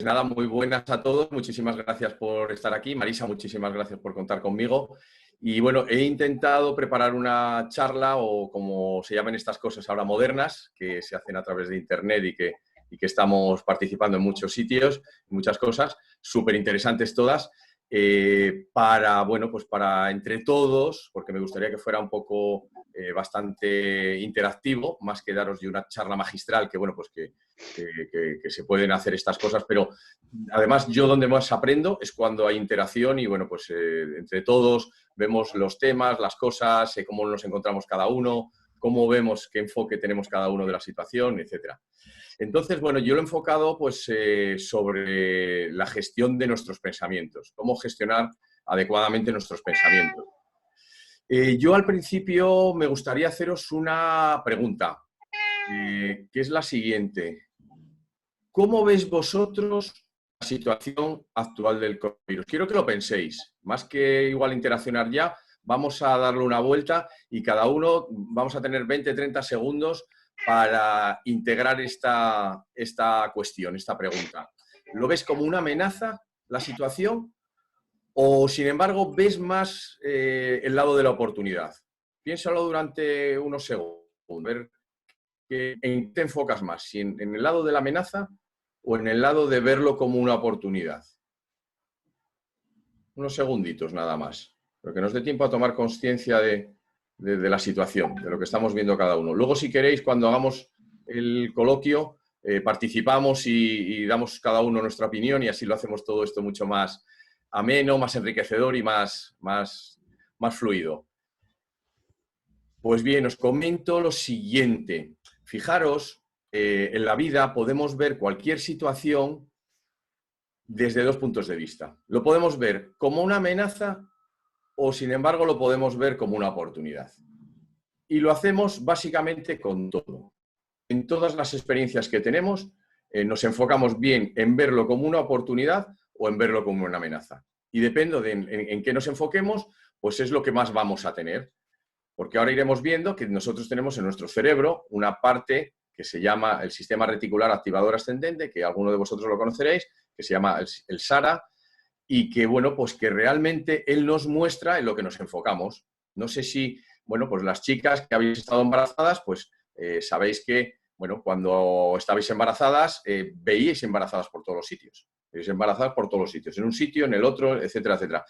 Nada, muy buenas a todos. Muchísimas gracias por estar aquí. Marisa, muchísimas gracias por contar conmigo. Y bueno, he intentado preparar una charla o como se llaman estas cosas ahora modernas, que se hacen a través de Internet y que estamos participando en muchos sitios, muchas cosas, súper interesantes todas, para, bueno, pues para entre todos, porque me gustaría que fuera un poco bastante interactivo, más que daros de una charla magistral, que bueno, pues que se pueden hacer estas cosas, pero además yo donde más aprendo es cuando hay interacción y bueno, pues entre todos vemos los temas, las cosas, cómo nos encontramos cada uno, cómo vemos qué enfoque tenemos cada uno de la situación, etcétera. Entonces, bueno, yo lo he enfocado pues sobre la gestión de nuestros pensamientos, cómo gestionar adecuadamente nuestros pensamientos. Yo al principio me gustaría haceros una pregunta, que es la siguiente. ¿Cómo veis vosotros la situación actual del coronavirus? Quiero que lo penséis. Más que igual interaccionar ya, vamos a darle una vuelta y cada uno vamos a tener 20-30 segundos para integrar esta cuestión, esta pregunta. ¿Lo ves como una amenaza la situación o, sin embargo, ves más el lado de la oportunidad? Piénsalo durante unos segundos, ver en qué te enfocas más, si en el lado de la amenaza o en el lado de verlo como una oportunidad. Unos segunditos nada más, pero que nos dé tiempo a tomar conciencia de la situación, de lo que estamos viendo cada uno. Luego, si queréis, cuando hagamos el coloquio, participamos y damos cada uno nuestra opinión y así lo hacemos todo esto mucho más ameno, más enriquecedor y más fluido. Pues bien, os comento lo siguiente. Fijaros, en la vida podemos ver cualquier situación desde dos puntos de vista. Lo podemos ver como una amenaza o, sin embargo, lo podemos ver como una oportunidad. Y lo hacemos básicamente con todo. En todas las experiencias que tenemos, nos enfocamos bien en verlo como una oportunidad o en verlo como una amenaza. Y depende de en qué nos enfoquemos, pues es lo que más vamos a tener. Porque ahora iremos viendo que nosotros tenemos en nuestro cerebro una parte que se llama el sistema reticular activador ascendente, que alguno de vosotros lo conoceréis, que se llama el SARA, y que, bueno, pues que realmente él nos muestra en lo que nos enfocamos. No sé si, bueno, pues las chicas que habéis estado embarazadas, pues sabéis que, bueno, cuando estabais embarazadas, veíais embarazadas por todos los sitios. Veíais embarazadas por todos los sitios, en un sitio, en el otro, etcétera, etcétera.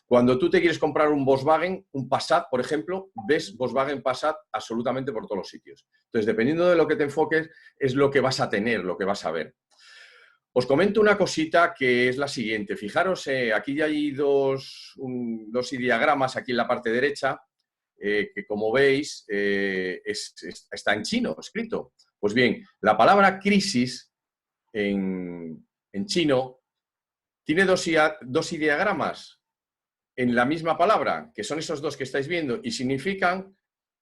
Cuando tú te quieres comprar un Volkswagen, un Passat, por ejemplo, ves Volkswagen Passat absolutamente por todos los sitios. Entonces, dependiendo de lo que te enfoques, es lo que vas a tener, lo que vas a ver. Os comento una cosita que es la siguiente. Fijaros, aquí ya hay dos ideogramas aquí en la parte derecha, que como veis está en chino escrito. Pues bien, la palabra crisis en chino tiene dos ideogramas en la misma palabra, que son esos dos que estáis viendo, y significan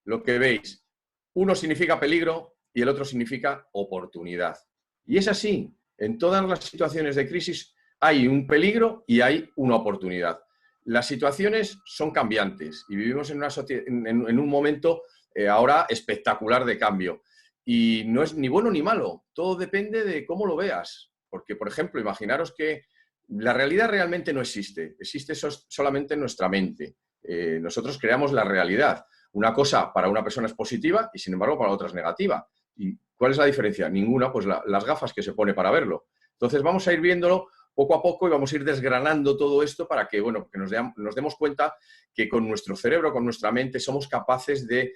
lo que veis. Uno significa peligro y el otro significa oportunidad. Y es así. En todas las situaciones de crisis hay un peligro y hay una oportunidad. Las situaciones son cambiantes y vivimos en un momento ahora espectacular de cambio. Y no es ni bueno ni malo, todo depende de cómo lo veas. Porque, por ejemplo, imaginaros que la realidad realmente no existe, existe solamente en nuestra mente. Nosotros creamos la realidad. Una cosa para una persona es positiva y, sin embargo, para otra es negativa. ¿Y cuál es la diferencia? Ninguna, pues las gafas que se pone para verlo. Entonces vamos a ir viéndolo poco a poco y vamos a ir desgranando todo esto para que, bueno, que nos demos cuenta que con nuestro cerebro, con nuestra mente, somos capaces de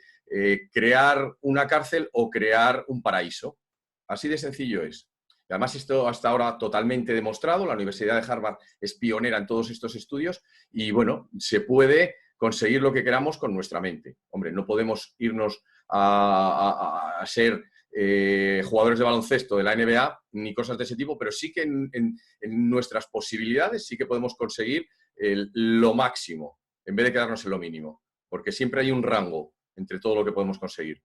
crear una cárcel o crear un paraíso. Así de sencillo es. Y además, esto hasta ahora totalmente demostrado. La Universidad de Harvard es pionera en todos estos estudios y, bueno, se puede conseguir lo que queramos con nuestra mente. Hombre, no podemos irnos a ser jugadores de baloncesto de la NBA ni cosas de ese tipo, pero sí que en nuestras posibilidades sí que podemos conseguir lo máximo en vez de quedarnos en lo mínimo, porque siempre hay un rango entre todo lo que podemos conseguir.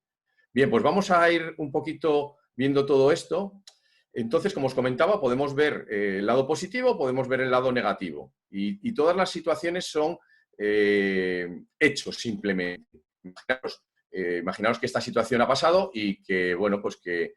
Bien, pues vamos a ir un poquito viendo todo esto. Entonces, como os comentaba, podemos ver el lado positivo, podemos ver el lado negativo. Y todas las situaciones son hechos simplemente. Imaginaos que esta situación ha pasado y que, bueno, pues que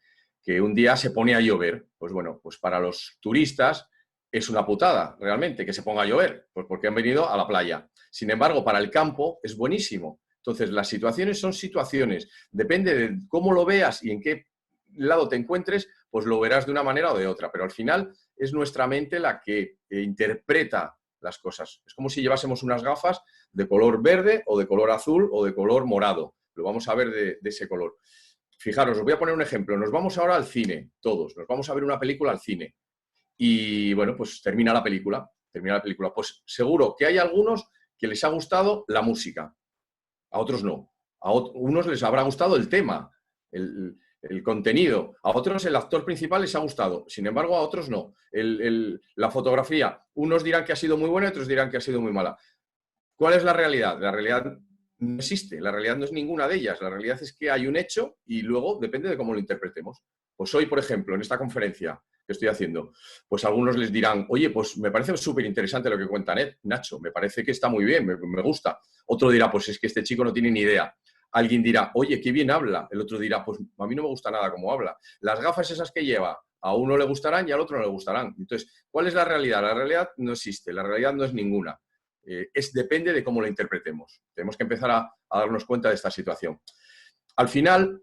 que un día se pone a llover. Pues bueno, pues para los turistas es una putada realmente que se ponga a llover, pues porque han venido a la playa. Sin embargo, para el campo es buenísimo. Entonces, las situaciones son situaciones. Depende de cómo lo veas y en qué lado te encuentres, pues lo verás de una manera o de otra. Pero al final es nuestra mente la que interpreta las cosas. Es como si llevásemos unas gafas de color verde o de color azul o de color morado. Lo vamos a ver de ese color. Fijaros, os voy a poner un ejemplo. Nos vamos ahora al cine, todos. Nos vamos a ver una película al cine. Y bueno, pues termina la película. Pues seguro que hay algunos que les ha gustado la música, a otros no. A unos les habrá gustado el tema, el contenido, a otros el actor principal les ha gustado, sin embargo a otros no. La fotografía, unos dirán que ha sido muy buena y otros dirán que ha sido muy mala. ¿Cuál es la realidad? La realidad no existe, la realidad no es ninguna de ellas, la realidad es que hay un hecho y luego depende de cómo lo interpretemos. Pues hoy, por ejemplo, en esta conferencia que estoy haciendo, pues algunos les dirán, oye, pues me parece súper interesante lo que cuenta Nacho, me parece que está muy bien, me gusta. Otro dirá, pues es que este chico no tiene ni idea. Alguien dirá, oye, qué bien habla. El otro dirá, pues a mí no me gusta nada cómo habla. Las gafas esas que lleva, a uno le gustarán y al otro no le gustarán. Entonces, ¿cuál es la realidad? La realidad no existe, la realidad no es ninguna. Depende de cómo lo interpretemos. Tenemos que empezar a darnos cuenta de esta situación. Al final,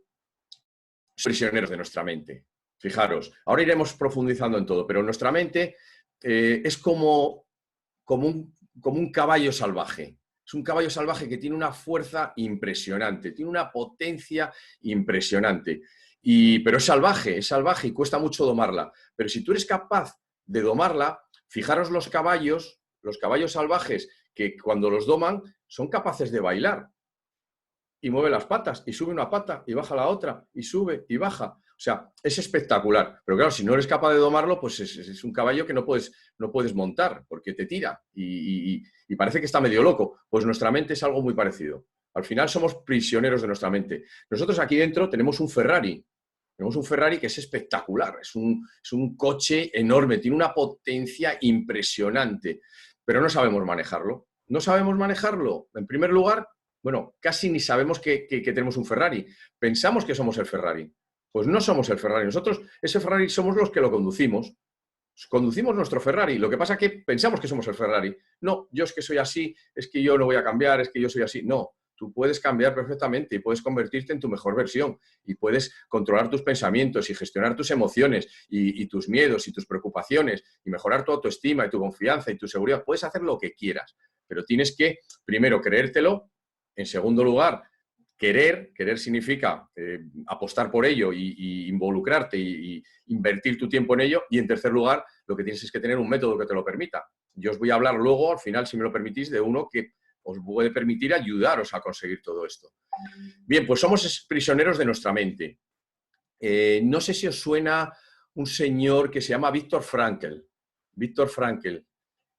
somos prisioneros de nuestra mente. Fijaros, ahora iremos profundizando en todo, pero nuestra mente es como un caballo salvaje. Es un caballo salvaje que tiene una fuerza impresionante, tiene una potencia impresionante. Pero es salvaje y cuesta mucho domarla. Pero si tú eres capaz de domarla, fijaros los caballos salvajes que cuando los doman son capaces de bailar. Y mueve las patas, y sube una pata, y baja la otra, y sube, y baja. O sea, es espectacular. Pero claro, si no eres capaz de domarlo, pues es un caballo que no puedes montar, porque te tira y parece que está medio loco. Pues nuestra mente es algo muy parecido. Al final somos prisioneros de nuestra mente. Nosotros aquí dentro tenemos un Ferrari. Tenemos un Ferrari que es espectacular. Es un coche enorme, tiene una potencia impresionante, pero no sabemos manejarlo. No sabemos manejarlo. En primer lugar, bueno, casi ni sabemos que tenemos un Ferrari. Pensamos que somos el Ferrari. Pues no somos el Ferrari. Nosotros, ese Ferrari somos los que lo conducimos. Conducimos nuestro Ferrari. Lo que pasa es que pensamos que somos el Ferrari. No, yo es que soy así, es que yo no voy a cambiar, es que yo soy así. No, tú puedes cambiar perfectamente y puedes convertirte en tu mejor versión y puedes controlar tus pensamientos y gestionar tus emociones y tus miedos y tus preocupaciones y mejorar tu autoestima y tu confianza y tu seguridad. Puedes hacer lo que quieras, pero tienes que, primero, creértelo. En segundo lugar, querer significa apostar por ello y involucrarte y invertir tu tiempo en ello. Y en tercer lugar, lo que tienes es que tener un método que te lo permita. Yo os voy a hablar luego, al final, si me lo permitís, de uno que os puede permitir ayudaros a conseguir todo esto. Bien, pues somos prisioneros de nuestra mente. No sé si os suena un señor que se llama Viktor Frankl. Viktor Frankl.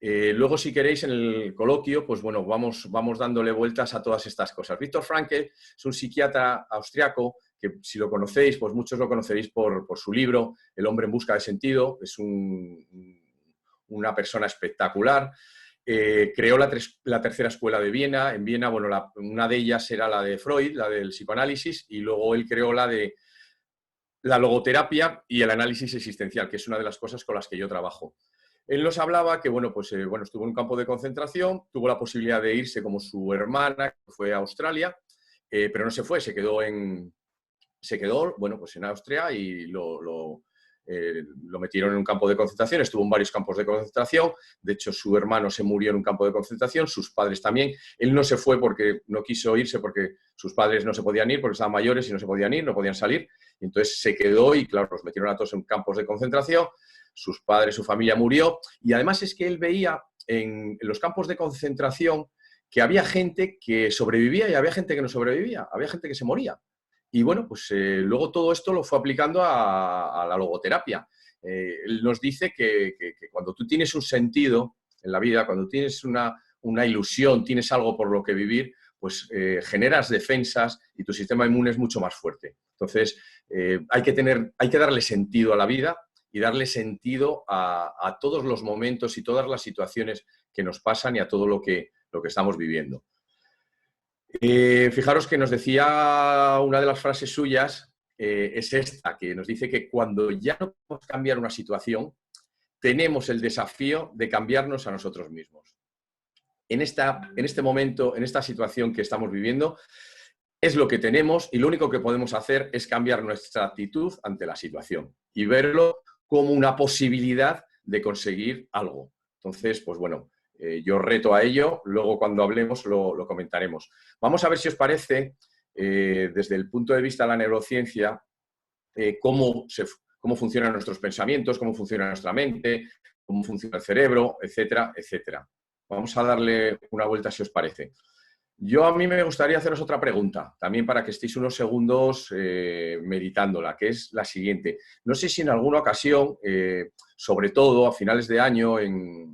Luego, si queréis, en el coloquio, pues bueno, vamos dándole vueltas a todas estas cosas. Viktor Frankl es un psiquiatra austriaco que, si lo conocéis, pues muchos lo conoceréis por su libro El hombre en busca de sentido. Es una persona espectacular. Creó la tercera escuela de Viena. En Viena, bueno, una de ellas era la de Freud, la del psicoanálisis, y luego él creó la de la logoterapia y el análisis existencial, que es una de las cosas con las que yo trabajo. Él nos hablaba que, bueno, pues estuvo en un campo de concentración, tuvo la posibilidad de irse como su hermana, que fue a Australia, pero no se fue, se quedó, bueno, pues en Austria y lo metieron en un campo de concentración, estuvo en varios campos de concentración, de hecho su hermano se murió en un campo de concentración, sus padres también. Él no se fue porque no quiso irse, porque sus padres no se podían ir, porque estaban mayores y no se podían ir, no podían salir, y entonces se quedó y, claro, los metieron a todos en campos de concentración. Sus padres, su familia murió, y además es que él veía en los campos de concentración que había gente que sobrevivía y había gente que no sobrevivía, había gente que se moría. Y bueno, pues luego todo esto lo fue aplicando a la logoterapia. Él nos dice que cuando tú tienes un sentido en la vida, cuando tienes una ilusión, tienes algo por lo que vivir, pues generas defensas y tu sistema inmune es mucho más fuerte. Entonces, hay que darle sentido a la vida y darle sentido a todos los momentos y todas las situaciones que nos pasan y a todo lo que estamos viviendo. Fijaros que nos decía una de las frases suyas es esta, que nos dice que cuando ya no podemos cambiar una situación, tenemos el desafío de cambiarnos a nosotros mismos. En este momento, en esta situación que estamos viviendo, es lo que tenemos y lo único que podemos hacer es cambiar nuestra actitud ante la situación y verlo como una posibilidad de conseguir algo. Entonces, pues bueno, yo reto a ello, luego cuando hablemos lo comentaremos. Vamos a ver si os parece, desde el punto de vista de la neurociencia, cómo funcionan nuestros pensamientos, cómo funciona nuestra mente, cómo funciona el cerebro, etcétera, etcétera. Vamos a darle una vuelta si os parece. A mí me gustaría haceros otra pregunta, también para que estéis unos segundos meditándola, que es la siguiente. No sé si en alguna ocasión, sobre todo a finales de año, en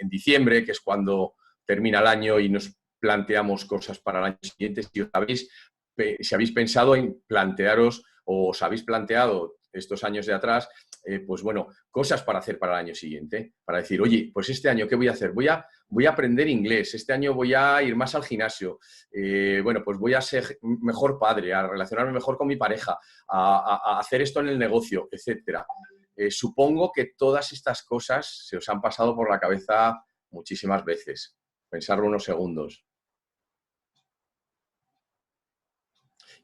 diciembre, que es cuando termina el año y nos planteamos cosas para el año siguiente, si habéis pensado en plantearos o os habéis planteado estos años de atrás, pues bueno, cosas para hacer para el año siguiente, para decir, oye, pues este año, ¿qué voy a hacer? Voy a aprender inglés, este año voy a ir más al gimnasio, bueno, pues voy a ser mejor padre, a relacionarme mejor con mi pareja, a hacer esto en el negocio, etcétera. Supongo que todas estas cosas se os han pasado por la cabeza muchísimas veces. Pensarlo unos segundos.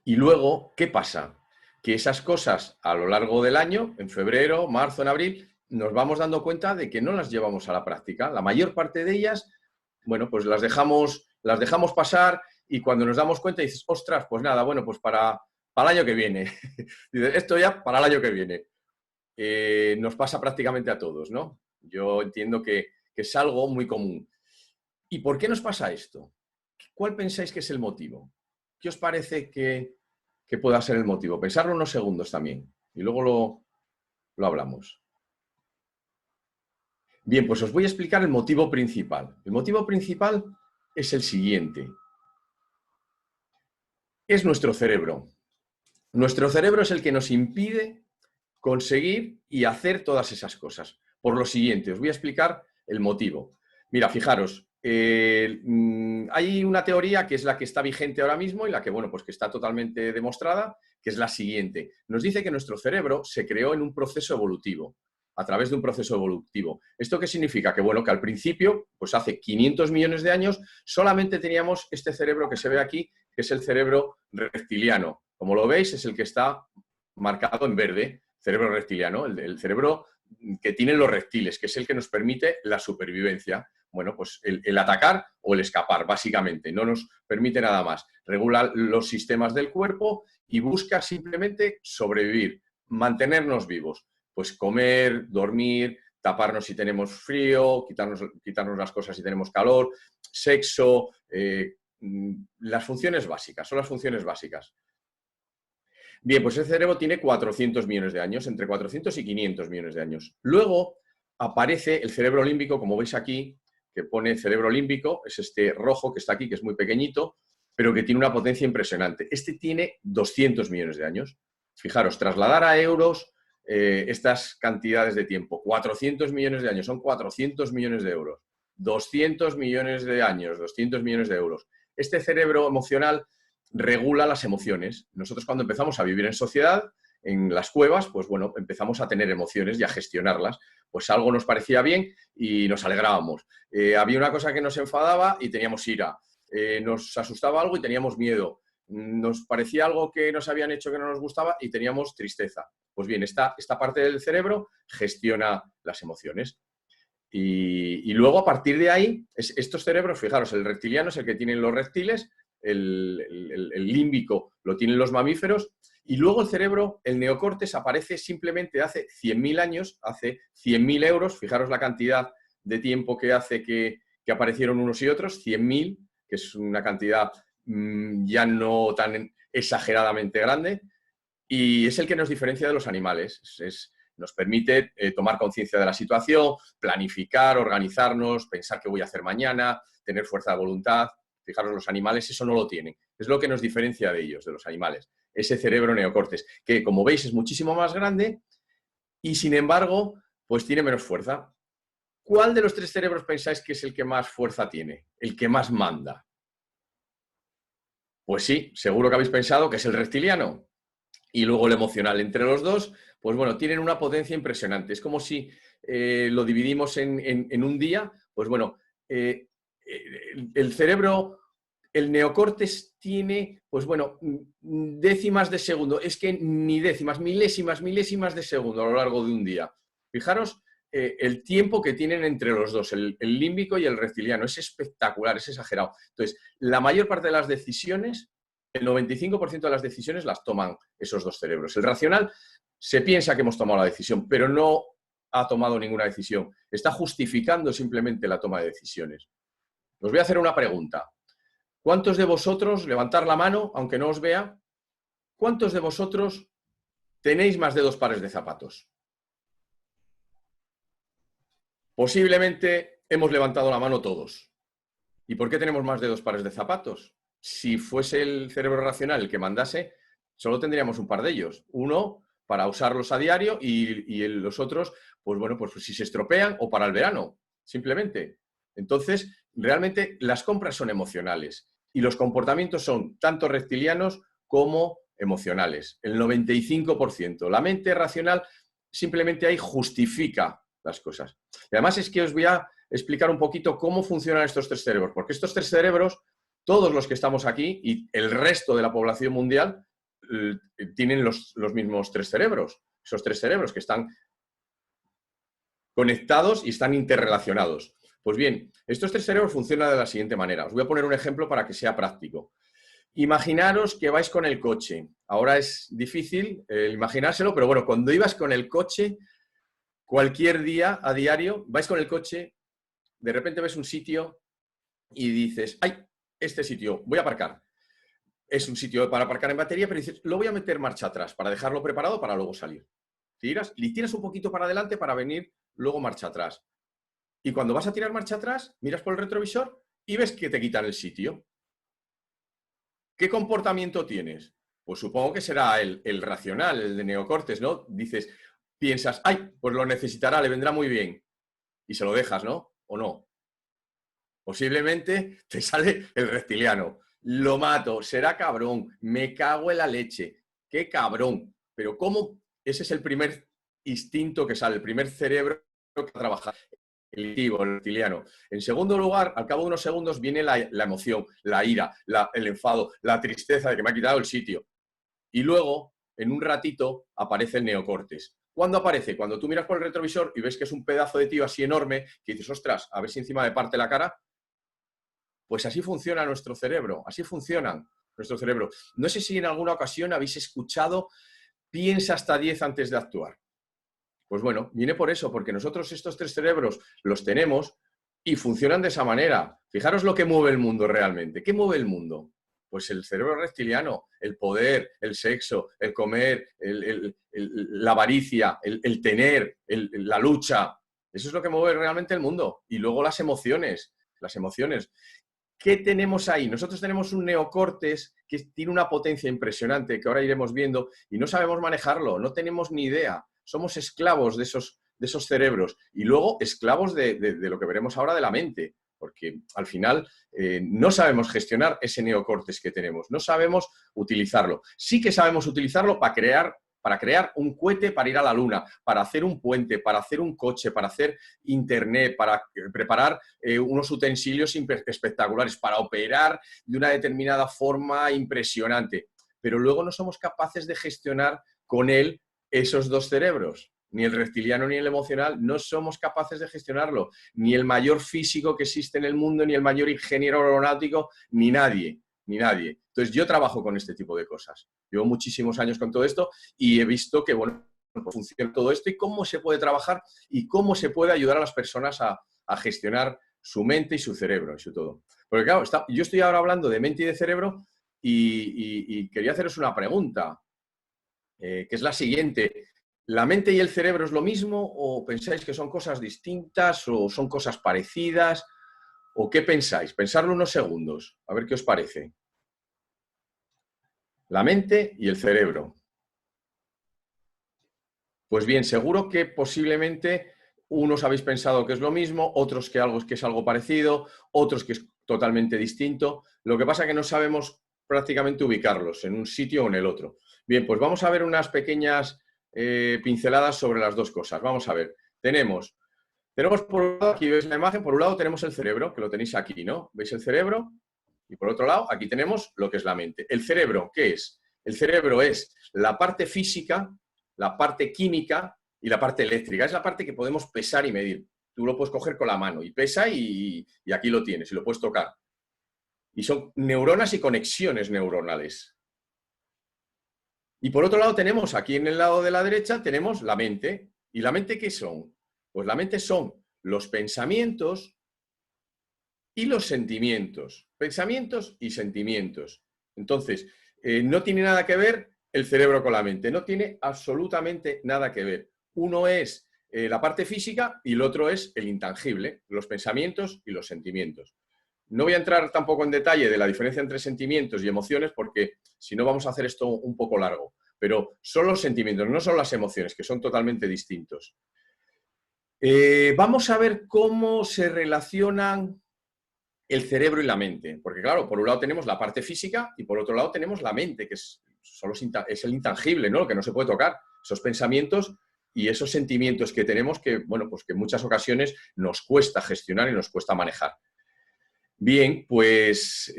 Y luego, ¿qué pasa? Que esas cosas a lo largo del año, en febrero, marzo, en abril, nos vamos dando cuenta de que no las llevamos a la práctica. La mayor parte de ellas, bueno, pues las dejamos pasar y cuando nos damos cuenta dices, ostras, pues nada, bueno, pues para el año que viene. Dices, esto ya para el año que viene. Nos pasa prácticamente a todos, ¿no? Yo entiendo que es algo muy común. ¿Y por qué nos pasa esto? ¿Cuál pensáis que es el motivo? ¿Qué os parece que pueda ser el motivo? Pensarlo unos segundos también y luego lo hablamos. Bien, pues os voy a explicar el motivo principal. El motivo principal es el siguiente. Es nuestro cerebro. Nuestro cerebro es el que nos impide conseguir y hacer todas esas cosas. Por lo siguiente, os voy a explicar el motivo. Mira, fijaros, hay una teoría que es la que está vigente ahora mismo y la que, bueno, pues que está totalmente demostrada, que es la siguiente. Nos dice que nuestro cerebro se creó en un proceso evolutivo, a través de un proceso evolutivo. ¿Esto qué significa? Que, bueno, que al principio, pues hace 500 millones de años, solamente teníamos este cerebro que se ve aquí, que es el cerebro reptiliano. Como lo veis, es el que está marcado en verde, cerebro reptiliano, el cerebro que tienen los reptiles, que es el que nos permite la supervivencia. Bueno, pues el atacar o el escapar, básicamente. No nos permite nada más. Regula los sistemas del cuerpo y busca simplemente sobrevivir, mantenernos vivos. Pues comer, dormir, taparnos si tenemos frío, quitarnos las cosas si tenemos calor, sexo, las funciones básicas, son las funciones básicas. Bien, pues el cerebro tiene 400 millones de años, entre 400 y 500 millones de años. Luego aparece el cerebro límbico, como veis aquí, que pone cerebro límbico, es este rojo que está aquí, que es muy pequeñito, pero que tiene una potencia impresionante. Este tiene 200 millones de años. Fijaros, trasladar a euros estas cantidades de tiempo. 400 millones de años, son 400 millones de euros. 200 millones de años, 200 millones de euros. Este cerebro emocional regula las emociones. Nosotros cuando empezamos a vivir en sociedad, en las cuevas, pues bueno, empezamos a tener emociones y a gestionarlas. Pues algo nos parecía bien y nos alegrábamos. Había una cosa que nos enfadaba y teníamos ira. Nos asustaba algo y teníamos miedo. Nos parecía algo que nos habían hecho que no nos gustaba y teníamos tristeza. Pues bien, esta parte del cerebro gestiona las emociones. Y luego, a partir de ahí, estos cerebros, fijaros, el reptiliano es el que tienen los reptiles, el límbico lo tienen los mamíferos, y luego el cerebro, el neocórtex, aparece simplemente hace 100.000 años, hace 100.000 euros, fijaros la cantidad de tiempo que hace que aparecieron unos y otros, 100.000, que es una cantidad ya no tan exageradamente grande, y es el que nos diferencia de los animales. Nos permite tomar conciencia de la situación, planificar, organizarnos, pensar qué voy a hacer mañana, tener fuerza de voluntad. Fijaros, los animales eso no lo tienen. Es lo que nos diferencia de ellos, de los animales. Ese cerebro neocórtex, que como veis es muchísimo más grande y sin embargo, pues tiene menos fuerza. ¿Cuál de los tres cerebros pensáis que es el que más fuerza tiene? El que más manda. Pues sí, seguro que habéis pensado que es el reptiliano. Y luego el emocional. Entre los dos, pues bueno, tienen una potencia impresionante. Es como si lo dividimos en un día. Pues bueno, el cerebro, el neocórtex tiene, pues bueno, décimas de segundo. Es que ni décimas, milésimas de segundo a lo largo de un día. Fijaros el tiempo que tienen entre los dos, el límbico y el reptiliano. Es espectacular, es exagerado. Entonces, la mayor parte de las decisiones, el 95% de las decisiones las toman esos dos cerebros. El racional se piensa que hemos tomado la decisión, pero no ha tomado ninguna decisión. Está justificando simplemente la toma de decisiones. Os voy a hacer una pregunta. ¿Cuántos de vosotros, levantar la mano, aunque no os vea, cuántos de vosotros tenéis más de 2 pares de zapatos? Posiblemente hemos levantado la mano todos. ¿Y por qué tenemos más de 2 pares de zapatos? Si fuese el cerebro racional el que mandase, solo tendríamos un par de ellos. Uno para usarlos a diario y los otros, pues bueno, pues si se estropean o para el verano, simplemente. Entonces, realmente las compras son emocionales y los comportamientos son tanto reptilianos como emocionales. El 95%. La mente racional simplemente ahí justifica las cosas. Y además es que os voy a explicar un poquito cómo funcionan estos 3 cerebros, porque estos 3 cerebros, todos los que estamos aquí y el resto de la población mundial tienen los mismos 3 cerebros, esos 3 cerebros que están conectados y están interrelacionados. Pues bien, estos 3 cerebros funcionan de la siguiente manera. Os voy a poner un ejemplo para que sea práctico. Imaginaros que vais con el coche. Ahora es difícil imaginárselo, pero bueno, cuando ibas con el coche, cualquier día, a diario, vais con el coche, de repente ves un sitio y dices, ¡ay! Este sitio, voy a aparcar. Es un sitio para aparcar en batería, pero dices, lo voy a meter marcha atrás para dejarlo preparado para luego salir. Tiras un poquito para adelante para venir luego marcha atrás. Y cuando vas a tirar marcha atrás, miras por el retrovisor y ves que te quitan el sitio. ¿Qué comportamiento tienes? Pues supongo que será el racional, el de neocórtex, ¿no? Dices, piensas, ¡ay! Pues lo necesitará, le vendrá muy bien. Y se lo dejas, ¿no? ¿O no? Posiblemente te sale el reptiliano. Lo mato, será cabrón, me cago en la leche. ¡Qué cabrón! Pero ¿cómo? Ese es el primer instinto que sale, el primer cerebro que trabaja, el reptiliano. En segundo lugar, al cabo de unos segundos viene la emoción, la ira, el enfado, la tristeza de que me ha quitado el sitio. Y luego, en un ratito, aparece el neocórtex. ¿Cuándo aparece? Cuando tú miras por el retrovisor y ves que es un pedazo de tío así enorme que dices, ostras, a ver si encima me parte la cara. Pues así funciona nuestro cerebro, así funcionan nuestro cerebro. No sé si en alguna ocasión habéis escuchado, piensa hasta 10 antes de actuar. Pues bueno, viene por eso, porque nosotros estos 3 cerebros los tenemos y funcionan de esa manera. Fijaros lo que mueve el mundo realmente. ¿Qué mueve el mundo? Pues el cerebro reptiliano, el poder, el sexo, el comer, la avaricia, el tener, la lucha. Eso es lo que mueve realmente el mundo. Y luego las emociones, las emociones. ¿Qué tenemos ahí? Nosotros tenemos un neocórtex que tiene una potencia impresionante, que ahora iremos viendo, y no sabemos manejarlo, no tenemos ni idea. Somos esclavos de esos cerebros y luego esclavos de lo que veremos ahora de la mente, porque al final no sabemos gestionar ese neocórtex que tenemos, no sabemos utilizarlo. Sí que sabemos utilizarlo para crear un cohete para ir a la luna, para hacer un puente, para hacer un coche, para hacer internet, para preparar unos utensilios espectaculares, para operar de una determinada forma impresionante. Pero luego no somos capaces de gestionar con él esos 2 cerebros. Ni el reptiliano ni el emocional, no somos capaces de gestionarlo. Ni el mayor físico que existe en el mundo, ni el mayor ingeniero aeronáutico, ni nadie. Ni nadie. Entonces yo trabajo con este tipo de cosas. Llevo muchísimos años con todo esto y he visto que, bueno, funciona todo esto y cómo se puede trabajar y cómo se puede ayudar a las personas a gestionar su mente y su cerebro y su todo. Porque claro, yo estoy ahora hablando de mente y de cerebro y quería haceros una pregunta, que es la siguiente. ¿La mente y el cerebro es lo mismo o pensáis que son cosas distintas o son cosas parecidas? ¿O qué pensáis? Pensarlo unos segundos, a ver qué os parece. La mente y el cerebro. Pues bien, seguro que posiblemente unos habéis pensado que es lo mismo, otros que es algo parecido, otros que es totalmente distinto. Lo que pasa es que no sabemos prácticamente ubicarlos en un sitio o en el otro. Bien, pues vamos a ver unas pequeñas pinceladas sobre las dos cosas. Vamos a ver. Tenemos por un lado, aquí veis la imagen, por un lado tenemos el cerebro, que lo tenéis aquí, ¿no? ¿Veis el cerebro? Y por otro lado, aquí tenemos lo que es la mente. ¿El cerebro qué es? El cerebro es la parte física, la parte química y la parte eléctrica. Es la parte que podemos pesar y medir. Tú lo puedes coger con la mano y pesa y aquí lo tienes y lo puedes tocar. Y son neuronas y conexiones neuronales. Y por otro lado tenemos, aquí en el lado de la derecha, tenemos la mente. ¿Y la mente qué son? Pues la mente son los pensamientos y los sentimientos. Pensamientos y sentimientos. Entonces, no tiene nada que ver el cerebro con la mente. No tiene absolutamente nada que ver. Uno es la parte física y el otro es el intangible, los pensamientos y los sentimientos. No voy a entrar tampoco en detalle de la diferencia entre sentimientos y emociones porque si no vamos a hacer esto un poco largo. Pero son los sentimientos, no son las emociones, que son totalmente distintos. Vamos a ver cómo se relacionan el cerebro y la mente. Porque claro, por un lado tenemos la parte física y por otro lado tenemos la mente, que es el intangible, ¿no? Lo que no se puede tocar. Esos pensamientos y esos sentimientos que tenemos que, bueno, pues que en muchas ocasiones nos cuesta gestionar y nos cuesta manejar. Bien, pues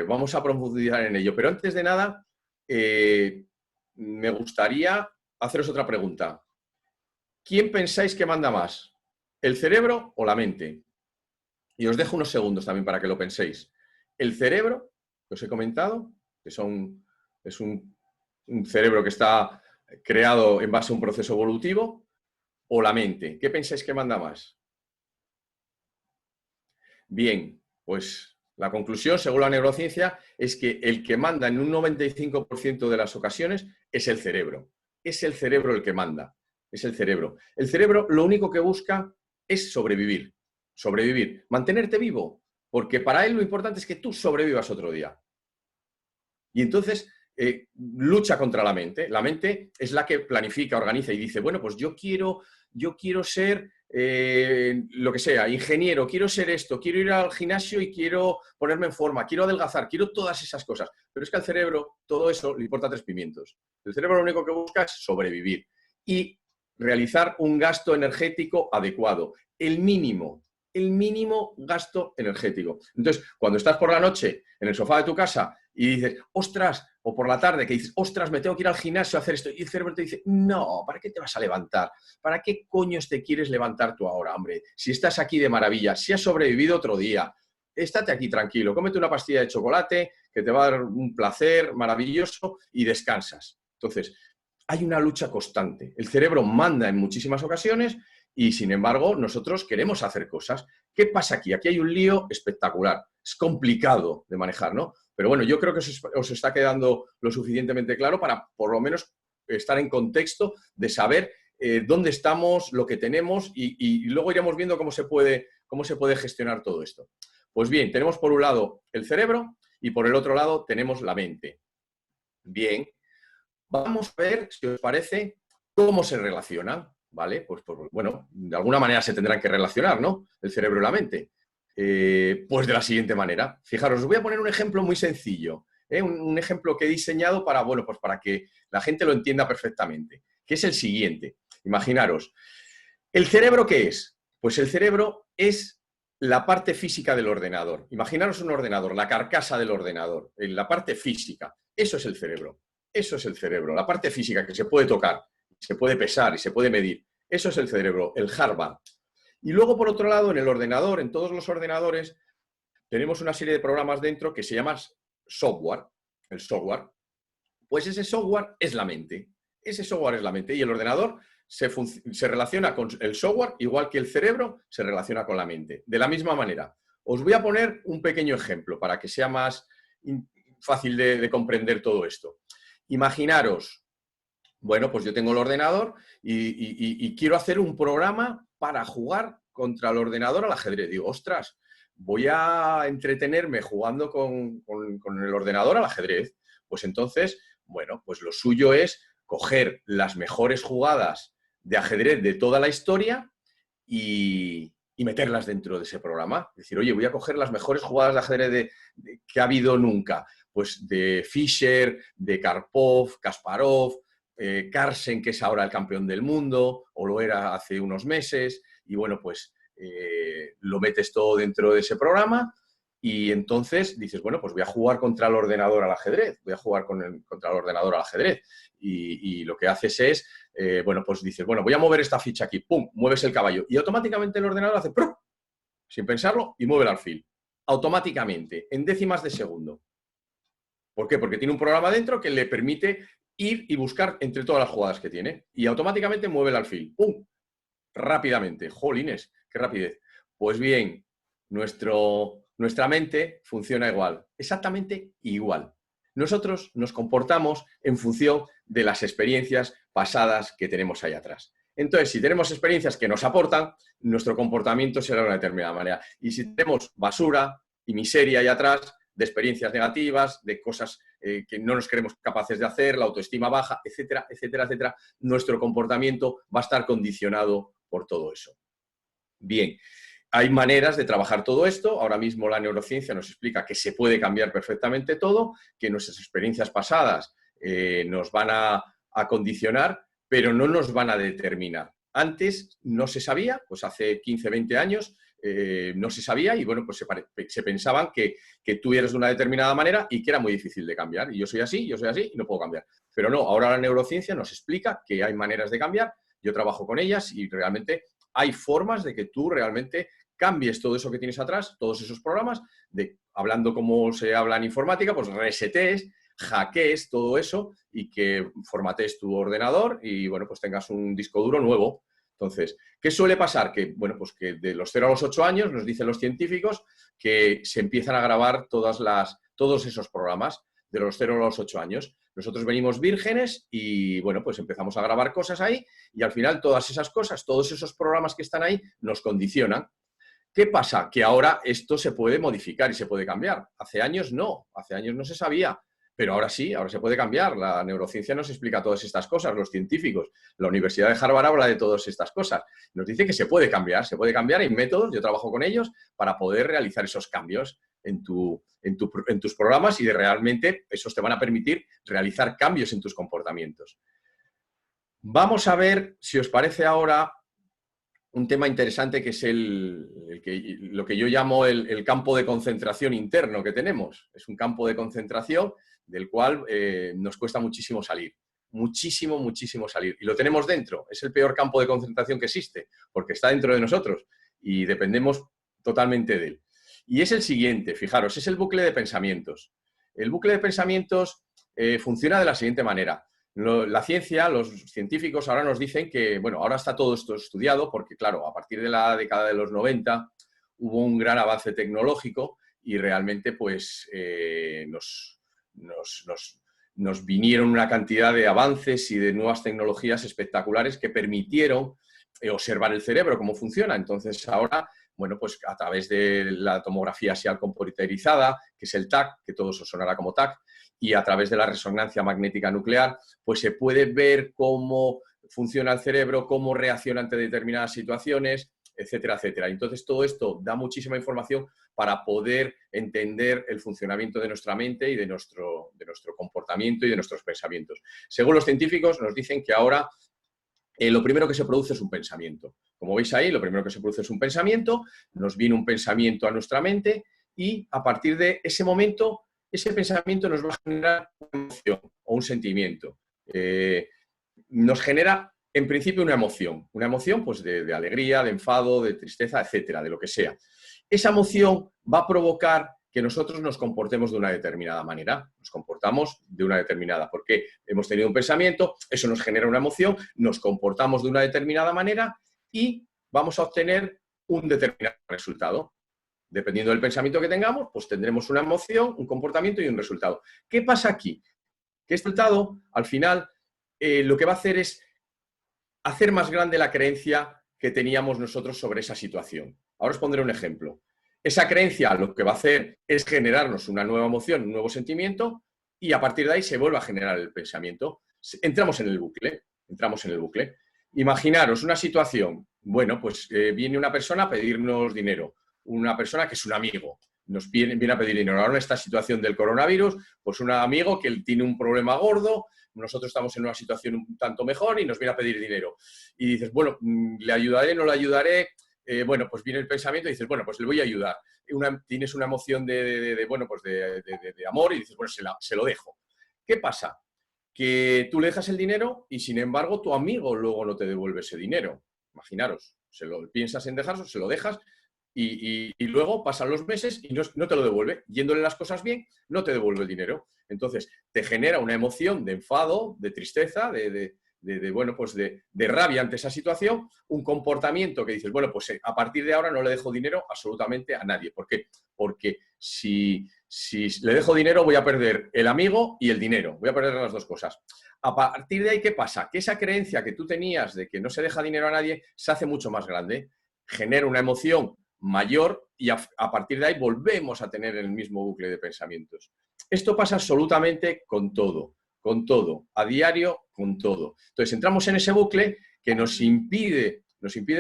vamos a profundizar en ello. Pero antes de nada, me gustaría haceros otra pregunta. ¿Quién pensáis que manda más? ¿El cerebro o la mente? Y os dejo unos segundos también para que lo penséis. El cerebro, que os he comentado, que es un cerebro que está creado en base a un proceso evolutivo, o la mente. ¿Qué pensáis que manda más? Bien, pues la conclusión, según la neurociencia, es que el que manda en un 95% de las ocasiones es el cerebro. Es el cerebro el que manda. Es el cerebro. El cerebro lo único que busca es sobrevivir. Sobrevivir. Mantenerte vivo. Porque para él lo importante es que tú sobrevivas otro día. Y entonces lucha contra la mente. La mente es la que planifica, organiza y dice, bueno, pues yo quiero ser lo que sea, ingeniero, quiero ser esto, quiero ir al gimnasio y quiero ponerme en forma, quiero adelgazar, quiero todas esas cosas. Pero es que al cerebro todo eso le importa 3 pimientos. El cerebro lo único que busca es sobrevivir y realizar un gasto energético adecuado, el mínimo gasto energético. Entonces, cuando estás por la noche en el sofá de tu casa y dices, ostras, o por la tarde que dices, ostras, me tengo que ir al gimnasio a hacer esto, y el cerebro te dice, no, ¿para qué te vas a levantar? ¿Para qué coños te quieres levantar tú ahora, hombre? Si estás aquí de maravilla, si has sobrevivido otro día, estate aquí tranquilo, cómete una pastilla de chocolate que te va a dar un placer maravilloso y descansas. Entonces, hay una lucha constante. El cerebro manda en muchísimas ocasiones y, sin embargo, nosotros queremos hacer cosas. ¿Qué pasa aquí? Aquí hay un lío espectacular. Es complicado de manejar, ¿no? Pero bueno, yo creo que os está quedando lo suficientemente claro para, por lo menos, estar en contexto de saber dónde estamos, lo que tenemos y luego iremos viendo cómo se puede gestionar todo esto. Pues bien, tenemos por un lado el cerebro y por el otro lado tenemos la mente. Bien, vamos a ver, si os parece, cómo se relacionan, ¿vale? Pues bueno, de alguna manera se tendrán que relacionar, ¿no? El cerebro y la mente. Pues de la siguiente manera. Fijaros, os voy a poner un ejemplo muy sencillo, un ejemplo que he diseñado para, bueno, pues para que la gente lo entienda perfectamente, que es el siguiente. Imaginaros, ¿el cerebro qué es? Pues el cerebro es la parte física del ordenador. Imaginaros un ordenador, la carcasa del ordenador, la parte física. Eso es el cerebro. Eso es el cerebro, la parte física que se puede tocar, se puede pesar y se puede medir. Eso es el cerebro, el hardware. Y luego, por otro lado, en el ordenador, en todos los ordenadores, tenemos una serie de programas dentro que se llama software. El software. Pues ese software es la mente. Ese software es la mente. Y el ordenador se relaciona con el software igual que el cerebro se relaciona con la mente. De la misma manera. Os voy a poner un pequeño ejemplo para que sea más fácil de comprender todo esto. Imaginaros, bueno, pues yo tengo el ordenador y quiero hacer un programa para jugar contra el ordenador al ajedrez. Digo, ostras, voy a entretenerme jugando con el ordenador al ajedrez. Pues entonces, bueno, pues lo suyo es coger las mejores jugadas de ajedrez de toda la historia y meterlas dentro de ese programa. Es decir, oye, voy a coger las mejores jugadas de ajedrez que ha habido nunca. pues de Fischer, de Karpov, Kasparov, Carlsen, que es ahora el campeón del mundo, o lo era hace unos meses, y bueno, pues lo metes todo dentro de ese programa y entonces dices, bueno, pues voy a jugar contra el ordenador al ajedrez, voy a jugar contra el ordenador al ajedrez. Y lo que haces es, bueno, pues dices, bueno, voy a mover esta ficha aquí, pum, mueves el caballo y automáticamente el ordenador hace ¡prum! Sin pensarlo y mueve el alfil. Automáticamente, en décimas de segundo. ¿Por qué? Porque tiene un programa dentro que le permite ir y buscar entre todas las jugadas que tiene y automáticamente mueve el alfil. ¡Pum! Rápidamente. ¡Jolines! ¡Qué rapidez! Pues bien, nuestra mente funciona igual, exactamente igual. Nosotros nos comportamos en función de las experiencias pasadas que tenemos ahí atrás. Entonces, si tenemos experiencias que nos aportan, nuestro comportamiento será de una determinada manera. Y si tenemos basura y miseria ahí atrás, de experiencias negativas, de cosas que no nos creemos capaces de hacer, la autoestima baja, etcétera, etcétera, etcétera, nuestro comportamiento va a estar condicionado por todo eso. Bien, hay maneras de trabajar todo esto. Ahora mismo la neurociencia nos explica que se puede cambiar perfectamente todo, que nuestras experiencias pasadas nos van a condicionar, pero no nos van a determinar. Antes no se sabía, pues hace 15, 20 años, no se sabía y bueno, pues se pensaban que tú eres de una determinada manera y que era muy difícil de cambiar. Y yo soy así y no puedo cambiar. Pero no, ahora la neurociencia nos explica que hay maneras de cambiar. Yo trabajo con ellas y realmente hay formas de que tú realmente cambies todo eso que tienes atrás, todos esos programas, hablando como se habla en informática, pues resetees, hackees todo eso y que formatees tu ordenador y, bueno, pues tengas un disco duro nuevo. Entonces, ¿qué suele pasar? Que, bueno, pues que de los 0 a los 8 años, nos dicen los científicos, que se empiezan a grabar todos esos programas de los 0 a los 8 años. Nosotros venimos vírgenes y, bueno, pues empezamos a grabar cosas ahí y al final todas esas cosas, todos esos programas que están ahí nos condicionan. ¿Qué pasa? Que ahora esto se puede modificar y se puede cambiar. Hace años no se sabía, pero ahora sí, ahora se puede cambiar. La neurociencia nos explica todas estas cosas, los científicos. La Universidad de Harvard habla de todas estas cosas. Nos dice que se puede cambiar, hay métodos, yo trabajo con ellos para poder realizar esos cambios en tus programas y realmente esos te van a permitir realizar cambios en tus comportamientos. Vamos a ver, si os parece ahora, un tema interesante que es lo que yo llamo el campo de concentración interno que tenemos. Es un campo de concentración del cual nos cuesta muchísimo salir. Muchísimo, muchísimo salir. Y lo tenemos dentro. Es el peor campo de concentración que existe, porque está dentro de nosotros y dependemos totalmente de él. Y es el siguiente, fijaros, es el bucle de pensamientos. El bucle de pensamientos funciona de la siguiente manera. La ciencia, los científicos ahora nos dicen que, bueno, ahora está todo esto estudiado porque, claro, a partir de la década de los 90 hubo un gran avance tecnológico y realmente, pues, nos vinieron una cantidad de avances y de nuevas tecnologías espectaculares que permitieron observar el cerebro, cómo funciona. Entonces, ahora, bueno, pues a través de la tomografía axial computerizada, que es el TAC, que todo eso sonará como TAC, y a través de la resonancia magnética nuclear, pues se puede ver cómo funciona el cerebro, cómo reacciona ante determinadas situaciones, etcétera, etcétera. Entonces, todo esto da muchísima información para poder entender el funcionamiento de nuestra mente y de nuestro comportamiento y de nuestros pensamientos. Según los científicos, nos dicen que ahora lo primero que se produce es un pensamiento. Como veis ahí, lo primero que se produce es un pensamiento, nos viene un pensamiento a nuestra mente y a partir de ese momento, ese pensamiento nos va a generar una emoción o un sentimiento. Nos genera, en principio, una emoción pues de alegría, de enfado, de tristeza, etcétera, de lo que sea. Esa emoción va a provocar que nosotros nos comportemos de una determinada manera. Nos comportamos de una determinada, porque hemos tenido un pensamiento, eso nos genera una emoción, nos comportamos de una determinada manera y vamos a obtener un determinado resultado. Dependiendo del pensamiento que tengamos, pues tendremos una emoción, un comportamiento y un resultado. ¿Qué pasa aquí? Que este resultado, al final, lo que va a hacer es hacer más grande la creencia que teníamos nosotros sobre esa situación. Ahora os pondré un ejemplo. Esa creencia lo que va a hacer es generarnos una nueva emoción, un nuevo sentimiento, y a partir de ahí se vuelve a generar el pensamiento. Entramos en el bucle. Imaginaros una situación. Bueno, pues viene una persona a pedirnos dinero, una persona que es un amigo. nos viene a pedir dinero. Ahora en esta situación del coronavirus, pues un amigo que tiene un problema gordo, nosotros estamos en una situación un tanto mejor y nos viene a pedir dinero. Y dices, bueno, ¿le ayudaré, no le ayudaré? Bueno, pues viene el pensamiento y dices, bueno, pues le voy a ayudar. Tienes una emoción bueno, pues de amor y dices, bueno, se lo dejo. ¿Qué pasa? Que tú le dejas el dinero y, sin embargo, tu amigo luego no te devuelve ese dinero. Imaginaros, piensas en dejarlo, se lo dejas y luego pasan los meses y no te lo devuelve. Yéndole las cosas bien, no te devuelve el dinero. Entonces, te genera una emoción de enfado, de tristeza, bueno, pues de rabia ante esa situación, un comportamiento que dices, bueno, pues a partir de ahora no le dejo dinero absolutamente a nadie. ¿Por qué? Porque si le dejo dinero voy a perder el amigo y el dinero, voy a perder las dos cosas. A partir de ahí, ¿qué pasa? Que esa creencia que tú tenías de que no se deja dinero a nadie se hace mucho más grande, genera una emoción mayor y a partir de ahí volvemos a tener el mismo bucle de pensamientos. Esto pasa absolutamente con todo, a diario, con todo. Entonces entramos en ese bucle que nos impide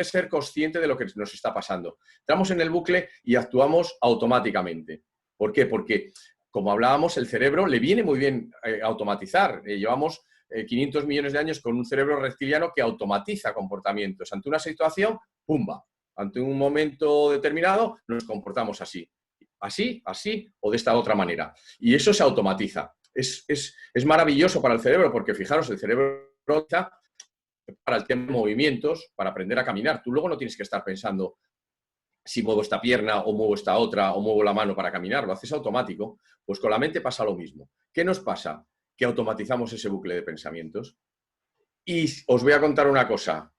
ser consciente de lo que nos está pasando. Entramos en el bucle y actuamos automáticamente. ¿Por qué? Porque, como hablábamos, el cerebro le viene muy bien automatizar. Llevamos 500 millones de años con un cerebro reptiliano que automatiza comportamientos. Ante una situación, ¡pumba! Ante un momento determinado, nos comportamos así. Así o de esta otra manera. Y eso se automatiza. Es maravilloso para el cerebro porque, fijaros, el cerebro para el tema de movimientos, para aprender a caminar. Tú luego no tienes que estar pensando si muevo esta pierna o muevo esta otra o muevo la mano para caminar, lo haces automático. Pues con la mente pasa lo mismo. ¿Qué nos pasa? Que automatizamos ese bucle de pensamientos. Y os voy a contar una cosa.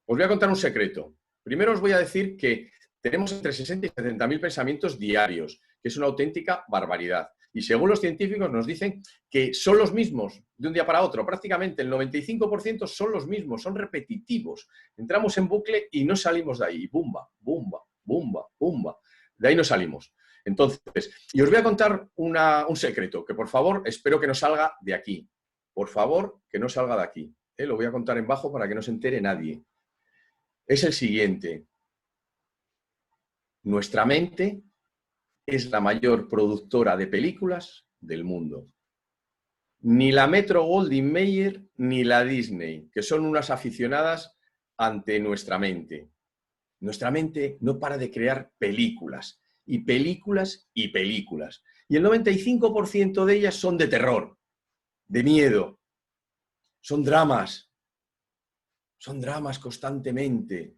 Os voy a contar un secreto. Primero os voy a decir que tenemos entre 60 y 70.000 pensamientos diarios, que es una auténtica barbaridad. Y según los científicos nos dicen que son los mismos de un día para otro. Prácticamente el 95% son los mismos, son repetitivos. Entramos en bucle y no salimos de ahí. Bumba, bumba, bumba, bumba. De ahí no salimos. Entonces, y os voy a contar un secreto, que por favor espero que no salga de aquí. Por favor, que no salga de aquí. Lo voy a contar en bajo para que no se entere nadie. Es el siguiente. Nuestra mente es la mayor productora de películas del mundo. Ni la Metro-Goldwyn-Mayer ni la Disney, que son unas aficionadas ante nuestra mente. Nuestra mente no para de crear películas, y películas, y películas. Y el 95% de ellas son de terror, de miedo, son dramas constantemente.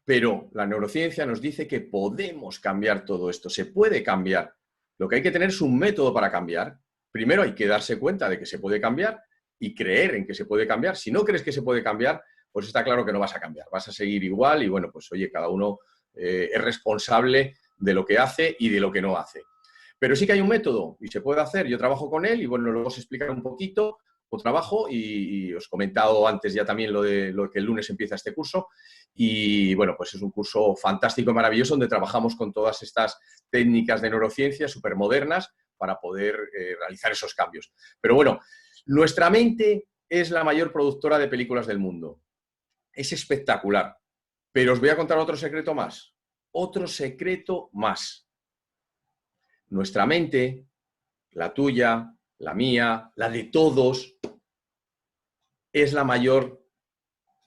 Pero la neurociencia nos dice que podemos cambiar todo esto, se puede cambiar. Lo que hay que tener es un método para cambiar. Primero hay que darse cuenta de que se puede cambiar y creer en que se puede cambiar. Si no crees que se puede cambiar, pues está claro que no vas a cambiar, vas a seguir igual y bueno, pues oye, cada uno es responsable de lo que hace y de lo que no hace. Pero sí que hay un método y se puede hacer, yo trabajo con él y bueno, luego os explicaré un poquito o trabajo y os he comentado antes ya también lo que el lunes empieza este curso y bueno, pues es un curso fantástico y maravilloso donde trabajamos con todas estas técnicas de neurociencia súper modernas para poder realizar esos cambios. Pero bueno, nuestra mente es la mayor productora de películas del mundo. Es espectacular. Pero os voy a contar otro secreto más. Otro secreto más. Nuestra mente, la tuya, la mía, la de todos, es la mayor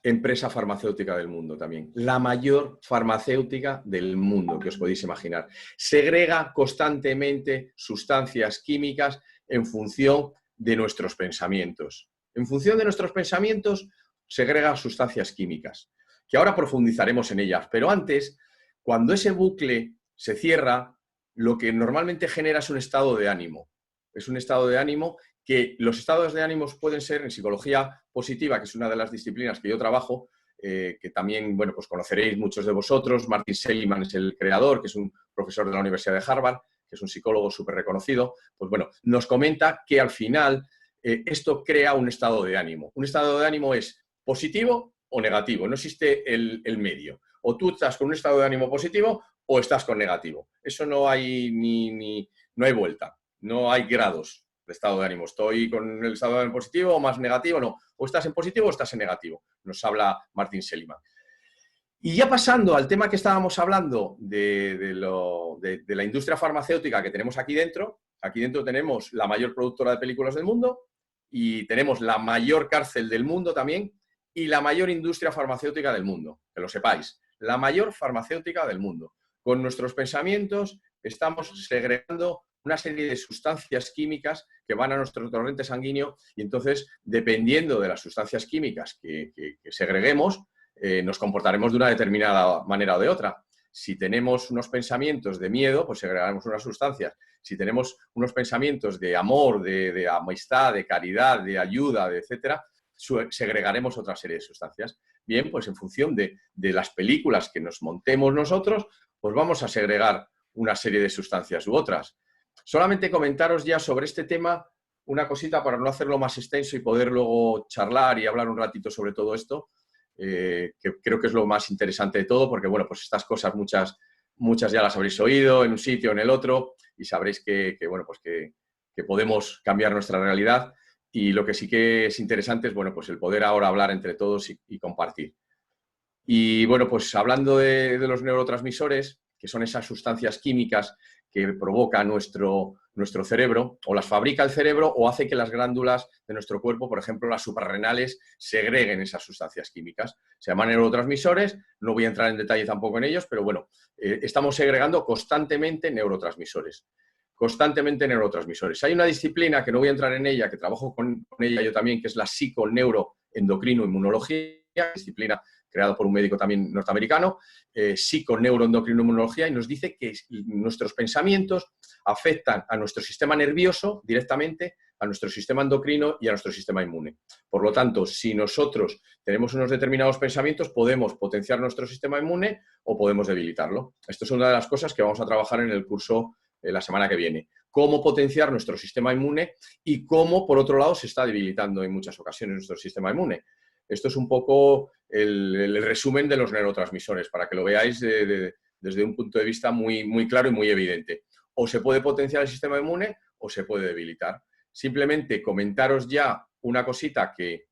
empresa farmacéutica del mundo también. La mayor farmacéutica del mundo, que os podéis imaginar. Segrega constantemente sustancias químicas en función de nuestros pensamientos. En función de nuestros pensamientos, segrega sustancias químicas, que ahora profundizaremos en ellas. Pero antes, cuando ese bucle se cierra, lo que normalmente genera es un estado de ánimo. Es un estado de ánimo que los estados de ánimos pueden ser en psicología positiva, que es una de las disciplinas que yo trabajo, que también, bueno, pues conoceréis muchos de vosotros. Martin Seligman es el creador, que es un profesor de la Universidad de Harvard, que es un psicólogo súper reconocido. Pues bueno, nos comenta que al final esto crea un estado de ánimo. Un estado de ánimo es positivo o negativo, no existe el medio. O tú estás con un estado de ánimo positivo o estás con negativo. Eso no hay no hay vuelta, no hay grados de estado de ánimo. Estoy con el estado de ánimo positivo o más negativo, no. O estás en positivo o estás en negativo. Nos habla Martin Seligman. Y ya pasando al tema que estábamos hablando de la industria farmacéutica que tenemos aquí dentro tenemos la mayor productora de películas del mundo y tenemos la mayor cárcel del mundo también y la mayor industria farmacéutica del mundo, que lo sepáis, la mayor farmacéutica del mundo. Con nuestros pensamientos estamos segregando una serie de sustancias químicas que van a nuestro torrente sanguíneo y entonces, dependiendo de las sustancias químicas que segreguemos, nos comportaremos de una determinada manera o de otra. Si tenemos unos pensamientos de miedo, pues segregaremos unas sustancias. Si tenemos unos pensamientos de amor, de amistad, de caridad, de ayuda, etcétera, segregaremos otra serie de sustancias. Bien, pues en función de las películas que nos montemos nosotros, pues vamos a segregar una serie de sustancias u otras. Solamente comentaros ya sobre este tema una cosita para no hacerlo más extenso y poder luego charlar y hablar un ratito sobre todo esto, que creo que es lo más interesante de todo, porque bueno, pues estas cosas muchas ya las habréis oído en un sitio o en el otro y sabréis bueno, pues que podemos cambiar nuestra realidad y lo que sí que es interesante es bueno, pues el poder ahora hablar entre todos y compartir. Y bueno, pues hablando de los neurotransmisores, que son esas sustancias químicas que provoca nuestro cerebro, o las fabrica el cerebro, o hace que las glándulas de nuestro cuerpo, por ejemplo, las suprarrenales, segreguen esas sustancias químicas. Se llaman neurotransmisores, no voy a entrar en detalle tampoco en ellos, pero bueno, estamos segregando constantemente neurotransmisores. Constantemente neurotransmisores. Hay una disciplina, que no voy a entrar en ella, que trabajo con ella yo también, que es la psiconeuroendocrinoinmunología, disciplina creado por un médico también norteamericano, psiconeuroendocrinoinmunología, y nos dice que nuestros pensamientos afectan a nuestro sistema nervioso directamente, a nuestro sistema endocrino y a nuestro sistema inmune. Por lo tanto, si nosotros tenemos unos determinados pensamientos, podemos potenciar nuestro sistema inmune o podemos debilitarlo. Esto es una de las cosas que vamos a trabajar en el curso la semana que viene. Cómo potenciar nuestro sistema inmune y cómo, por otro lado, se está debilitando en muchas ocasiones nuestro sistema inmune. Esto es un poco el resumen de los neurotransmisores, para que lo veáis desde un punto de vista muy claro y muy evidente. O se puede potenciar el sistema inmune o se puede debilitar. Simplemente comentaros ya una cosita que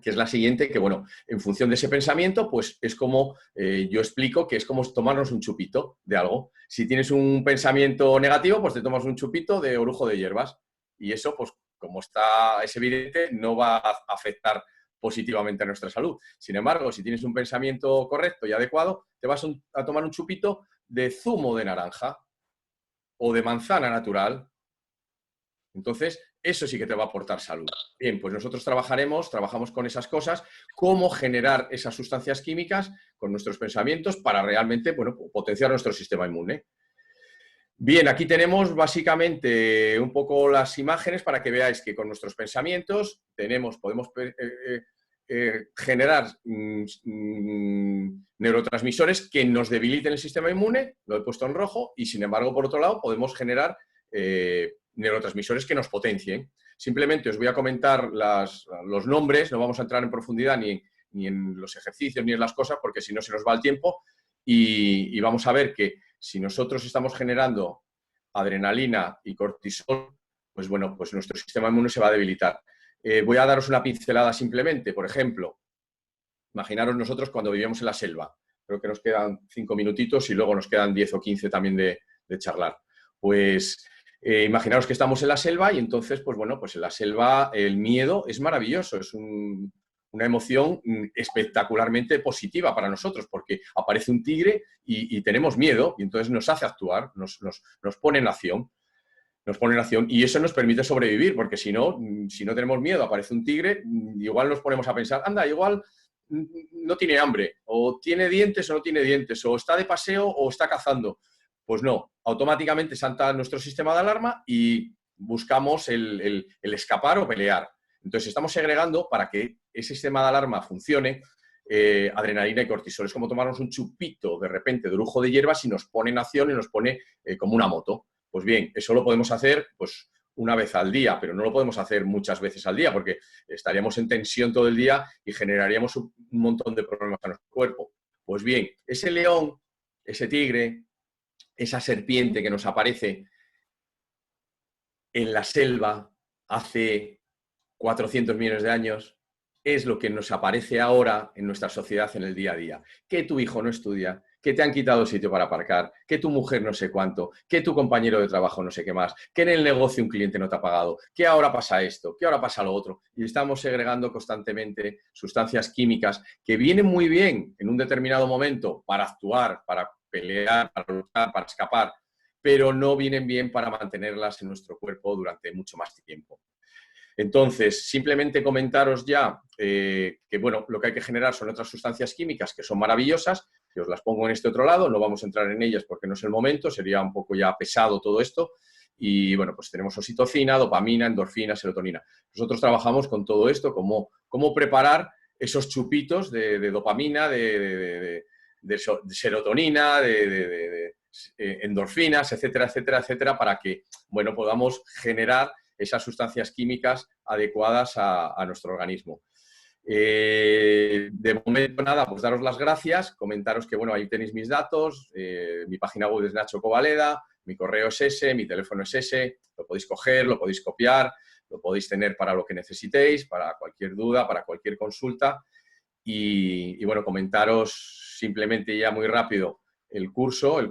es la siguiente, que bueno, en función de ese pensamiento, pues es como, yo explico que es como tomarnos un chupito de algo. Si tienes un pensamiento negativo, pues te tomas un chupito de orujo de hierbas. Y eso, pues como es evidente, no va a afectar positivamente a nuestra salud. Sin embargo, si tienes un pensamiento correcto y adecuado, te vas a tomar un chupito de zumo de naranja o de manzana natural. Entonces, eso sí que te va a aportar salud. Bien, pues nosotros trabajamos con esas cosas, cómo generar esas sustancias químicas con nuestros pensamientos para realmente, bueno, potenciar nuestro sistema inmune. Bien, aquí tenemos básicamente un poco las imágenes para que veáis que con nuestros pensamientos podemos generar neurotransmisores que nos debiliten el sistema inmune, lo he puesto en rojo, y sin embargo, por otro lado, podemos generar neurotransmisores que nos potencien. Simplemente os voy a comentar los nombres, no vamos a entrar en profundidad ni en los ejercicios ni en las cosas, porque si no se nos va el tiempo, y vamos a ver que si nosotros estamos generando adrenalina y cortisol, pues bueno, pues nuestro sistema inmune se va a debilitar. Voy a daros una pincelada simplemente. Por ejemplo, imaginaros nosotros cuando vivíamos en la selva. Creo que nos quedan 5 minutitos y luego nos quedan 10 o 15 también de charlar. Pues imaginaros que estamos en la selva y entonces, pues bueno, pues en la selva el miedo es maravilloso, es una emoción espectacularmente positiva para nosotros, porque aparece un tigre y tenemos miedo y entonces nos hace actuar, nos pone en acción. Nos pone en acción y eso nos permite sobrevivir, porque si no tenemos miedo, aparece un tigre, igual nos ponemos a pensar, anda, igual no tiene hambre, o tiene dientes o no tiene dientes, o está de paseo o está cazando. Pues no, automáticamente salta nuestro sistema de alarma y buscamos el escapar o pelear. Entonces estamos segregando para que ese sistema de alarma funcione adrenalina y cortisol. Es como tomarnos un chupito de repente de orujo de hierbas y nos pone en acción y nos pone como una moto. Pues bien, eso lo podemos hacer pues una vez al día, pero no lo podemos hacer muchas veces al día porque estaríamos en tensión todo el día y generaríamos un montón de problemas a nuestro cuerpo. Pues bien, ese león, ese tigre, esa serpiente que nos aparece en la selva hace 400 millones de años, es lo que nos aparece ahora en nuestra sociedad en el día a día. Que tu hijo no estudia, que te han quitado sitio para aparcar, que tu mujer no sé cuánto, que tu compañero de trabajo no sé qué más, que en el negocio un cliente no te ha pagado, que ahora pasa esto, que ahora pasa lo otro. Y estamos segregando constantemente sustancias químicas que vienen muy bien en un determinado momento para actuar, para pelear, para luchar, para escapar, pero no vienen bien para mantenerlas en nuestro cuerpo durante mucho más tiempo. Entonces, simplemente comentaros ya que, bueno, lo que hay que generar son otras sustancias químicas que son maravillosas, que os las pongo en este otro lado, no vamos a entrar en ellas porque no es el momento, sería un poco ya pesado todo esto. Y, bueno, pues tenemos oxitocina, dopamina, endorfina, serotonina. Nosotros trabajamos con todo esto, cómo preparar esos chupitos de dopamina, de serotonina, de endorfinas, etcétera, etcétera, etcétera, para que, bueno, podamos generar esas sustancias químicas adecuadas a nuestro organismo. De momento nada, pues daros las gracias, comentaros que, bueno, ahí tenéis mis datos, mi página web es Nacho Covaleda, mi correo es ese, mi teléfono es ese, lo podéis coger, lo podéis copiar, lo podéis tener para lo que necesitéis, para cualquier duda, para cualquier consulta. Y bueno, comentaros simplemente ya muy rápido el curso,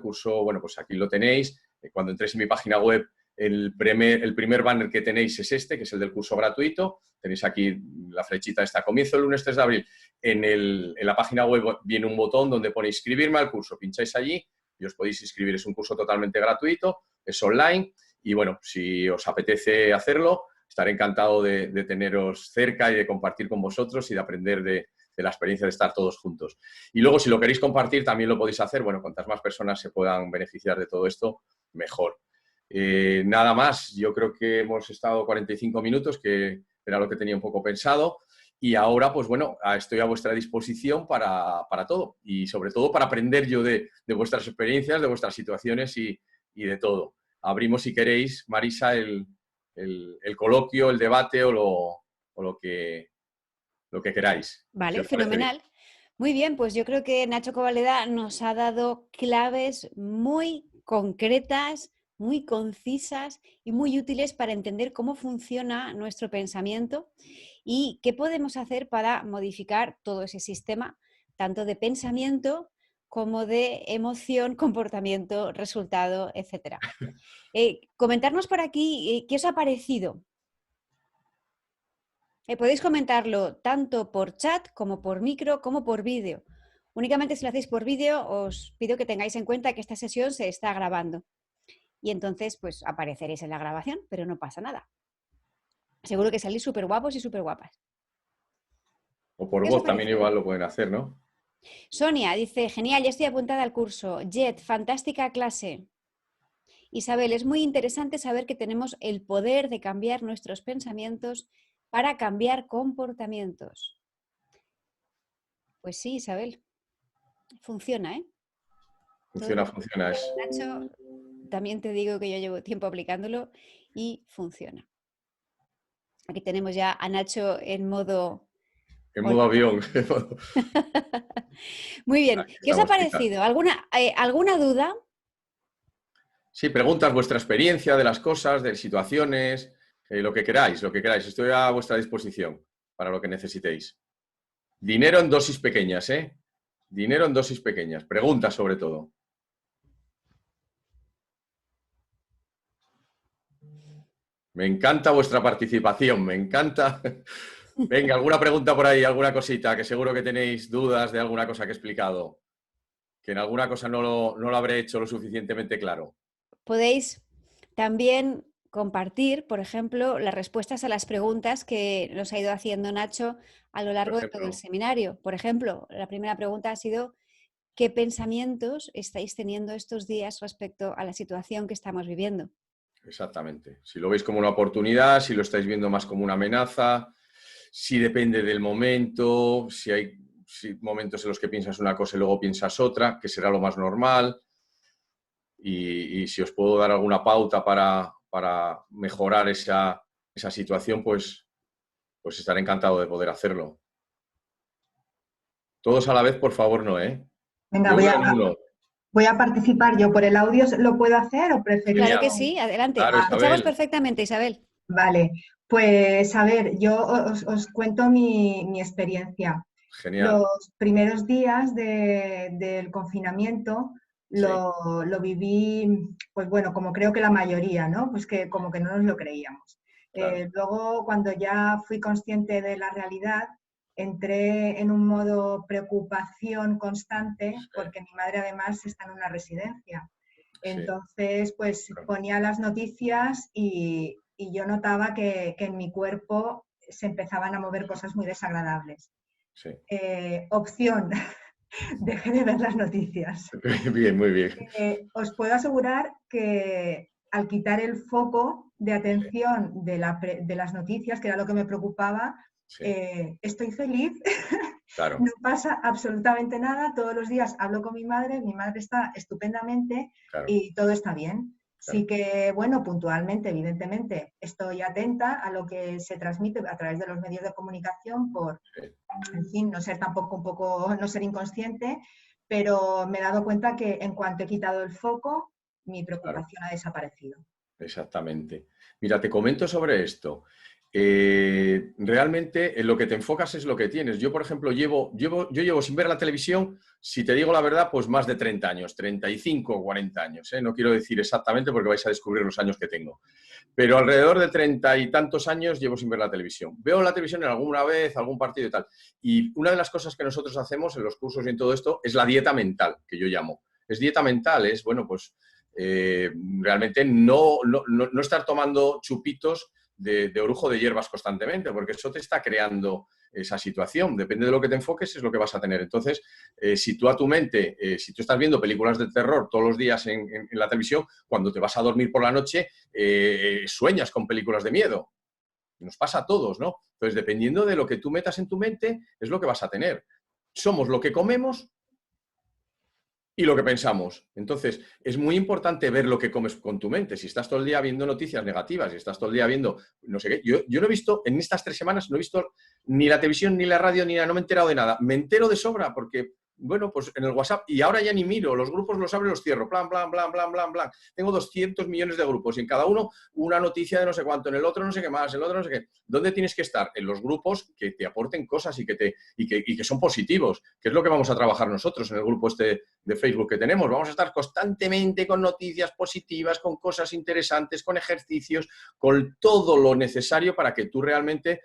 bueno, pues aquí lo tenéis. Cuando entréis en mi página web, el primer banner que tenéis es este, que es el del curso gratuito. Tenéis aquí la flechita esta, comienzo el lunes 3 de abril. En la página web viene un botón donde pone inscribirme al curso. Pincháis allí y os podéis inscribir. Es un curso totalmente gratuito, es online y, bueno, si os apetece hacerlo, estaré encantado de teneros cerca y de compartir con vosotros y de aprender de la experiencia de estar todos juntos. Y luego, si lo queréis compartir, también lo podéis hacer. Bueno, cuantas más personas se puedan beneficiar de todo esto, mejor. Nada más, yo creo que hemos estado 45 minutos, que era lo que tenía un poco pensado, y ahora, pues bueno, estoy a vuestra disposición para todo, y sobre todo para aprender yo de vuestras experiencias, de vuestras situaciones y de todo. Abrimos, si queréis, Marisa, el coloquio, el debate o lo que queráis. Vale, fenomenal. Muy bien, pues yo creo que Nacho Covaleda nos ha dado claves muy concretas, muy concisas y muy útiles para entender cómo funciona nuestro pensamiento y qué podemos hacer para modificar todo ese sistema, tanto de pensamiento como de emoción, comportamiento, resultado, etc. Comentarnos por aquí qué os ha parecido. Podéis comentarlo tanto por chat como por micro como por vídeo. Únicamente si lo hacéis por vídeo os pido que tengáis en cuenta que esta sesión se está grabando y entonces pues apareceréis en la grabación, pero no pasa nada. Seguro que salís súper guapos y súper guapas. O por voz también igual lo pueden hacer, ¿no? Sonia dice, genial, ya estoy apuntada al curso. Jet, fantástica clase. Isabel, es muy interesante saber que tenemos el poder de cambiar nuestros pensamientos para cambiar comportamientos. Pues sí, Isabel, funciona, ¿eh? Funciona. Nacho, también te digo que yo llevo tiempo aplicándolo y funciona. Aquí tenemos ya a Nacho en modo... En modo avión. Muy bien. ¿Qué os ha parecido? ¿Alguna duda? Sí, preguntas, vuestra experiencia de las cosas, de situaciones, lo que queráis. Estoy a vuestra disposición para lo que necesitéis. Dinero en dosis pequeñas, ¿eh? Dinero en dosis pequeñas. Preguntas sobre todo. Me encanta vuestra participación, me encanta. Venga, alguna pregunta por ahí, alguna cosita, que seguro que tenéis dudas de alguna cosa que he explicado, que en alguna cosa no lo habré hecho lo suficientemente claro. Podéis también compartir, por ejemplo, las respuestas a las preguntas que nos ha ido haciendo Nacho a lo largo de todo el seminario. Por ejemplo, la primera pregunta ha sido ¿qué pensamientos estáis teniendo estos días respecto a la situación que estamos viviendo? Exactamente. Si lo veis como una oportunidad, si lo estáis viendo más como una amenaza, si depende del momento, si hay momentos en los que piensas una cosa y luego piensas otra, que será lo más normal. Y si os puedo dar alguna pauta para mejorar esa situación, pues estaré encantado de poder hacerlo. Todos a la vez, por favor, no, ¿eh? Venga, voy a participar yo. ¿Por el audio lo puedo hacer o preferís? Claro que sí, adelante. Claro, Escuchamos perfectamente, Isabel. Vale, Pues a ver, yo os cuento mi experiencia. Genial. Los primeros días del confinamiento Sí, lo viví, pues bueno, como creo que la mayoría, ¿no? Pues que como que no nos lo creíamos. claro. Luego, cuando ya fui consciente de la realidad, entré en un modo preocupación constante Sí, porque mi madre además está en una residencia. sí, Entonces, pues claro, ponía las noticias y yo notaba que en mi cuerpo se empezaban a mover cosas muy desagradables. sí. Opción, dejé de ver las noticias. Bien, muy bien. Os puedo asegurar que al quitar el foco de Sí, atención de las noticias, que era lo que me preocupaba, sí, estoy feliz, claro, no pasa absolutamente nada, todos los días hablo con mi madre está estupendamente claro, y todo está bien. Sí claro. que, bueno, puntualmente, evidentemente, estoy atenta a lo que se transmite a través de los medios de comunicación por, Sí, en fin, no ser tampoco un poco, no ser inconsciente, pero me he dado cuenta que en cuanto he quitado el foco, mi claro. preocupación ha desaparecido. Exactamente. Mira, te comento sobre esto. Realmente en lo que te enfocas es lo que tienes. Yo, por ejemplo, yo llevo sin ver la televisión, si te digo la verdad, pues más de 30 años, 35 o 40 años. No quiero decir exactamente porque vais a descubrir los años que tengo. Pero alrededor de 30 y tantos años llevo sin ver la televisión. Veo la televisión en alguna vez, algún partido y tal. Y una de las cosas que nosotros hacemos en los cursos y en todo esto es la dieta mental, que yo llamo. Es dieta mental, es, bueno, pues realmente no estar tomando chupitos de orujo de hierbas constantemente, porque eso te está creando esa situación. Depende de lo que te enfoques, es lo que vas a tener. Entonces, si tú a tu mente, si tú estás viendo películas de terror todos los días en la televisión, cuando te vas a dormir por la noche, sueñas con películas de miedo. Nos pasa a todos, ¿no? Entonces, dependiendo de lo que tú metas en tu mente, es lo que vas a tener. Somos lo que comemos y lo que pensamos. Entonces, es muy importante ver lo que comes con tu mente. Si estás todo el día viendo noticias negativas, si estás todo el día viendo no sé qué, yo no he visto, en estas 3 semanas, no he visto ni la televisión, ni la radio, ni nada, no me he enterado de nada. Me entero de sobra porque, bueno, pues en el WhatsApp, y ahora ya ni miro, los grupos los abro y los cierro, plan, plan, plan, plan, plan, plan. Tengo 200 millones de grupos y en cada uno una noticia de no sé cuánto, en el otro no sé qué más, en el otro no sé qué. ¿Dónde tienes que estar? En los grupos que te aporten cosas y que son positivos, que es lo que vamos a trabajar nosotros en el grupo este de Facebook que tenemos. Vamos a estar constantemente con noticias positivas, con cosas interesantes, con ejercicios, con todo lo necesario para que tú realmente,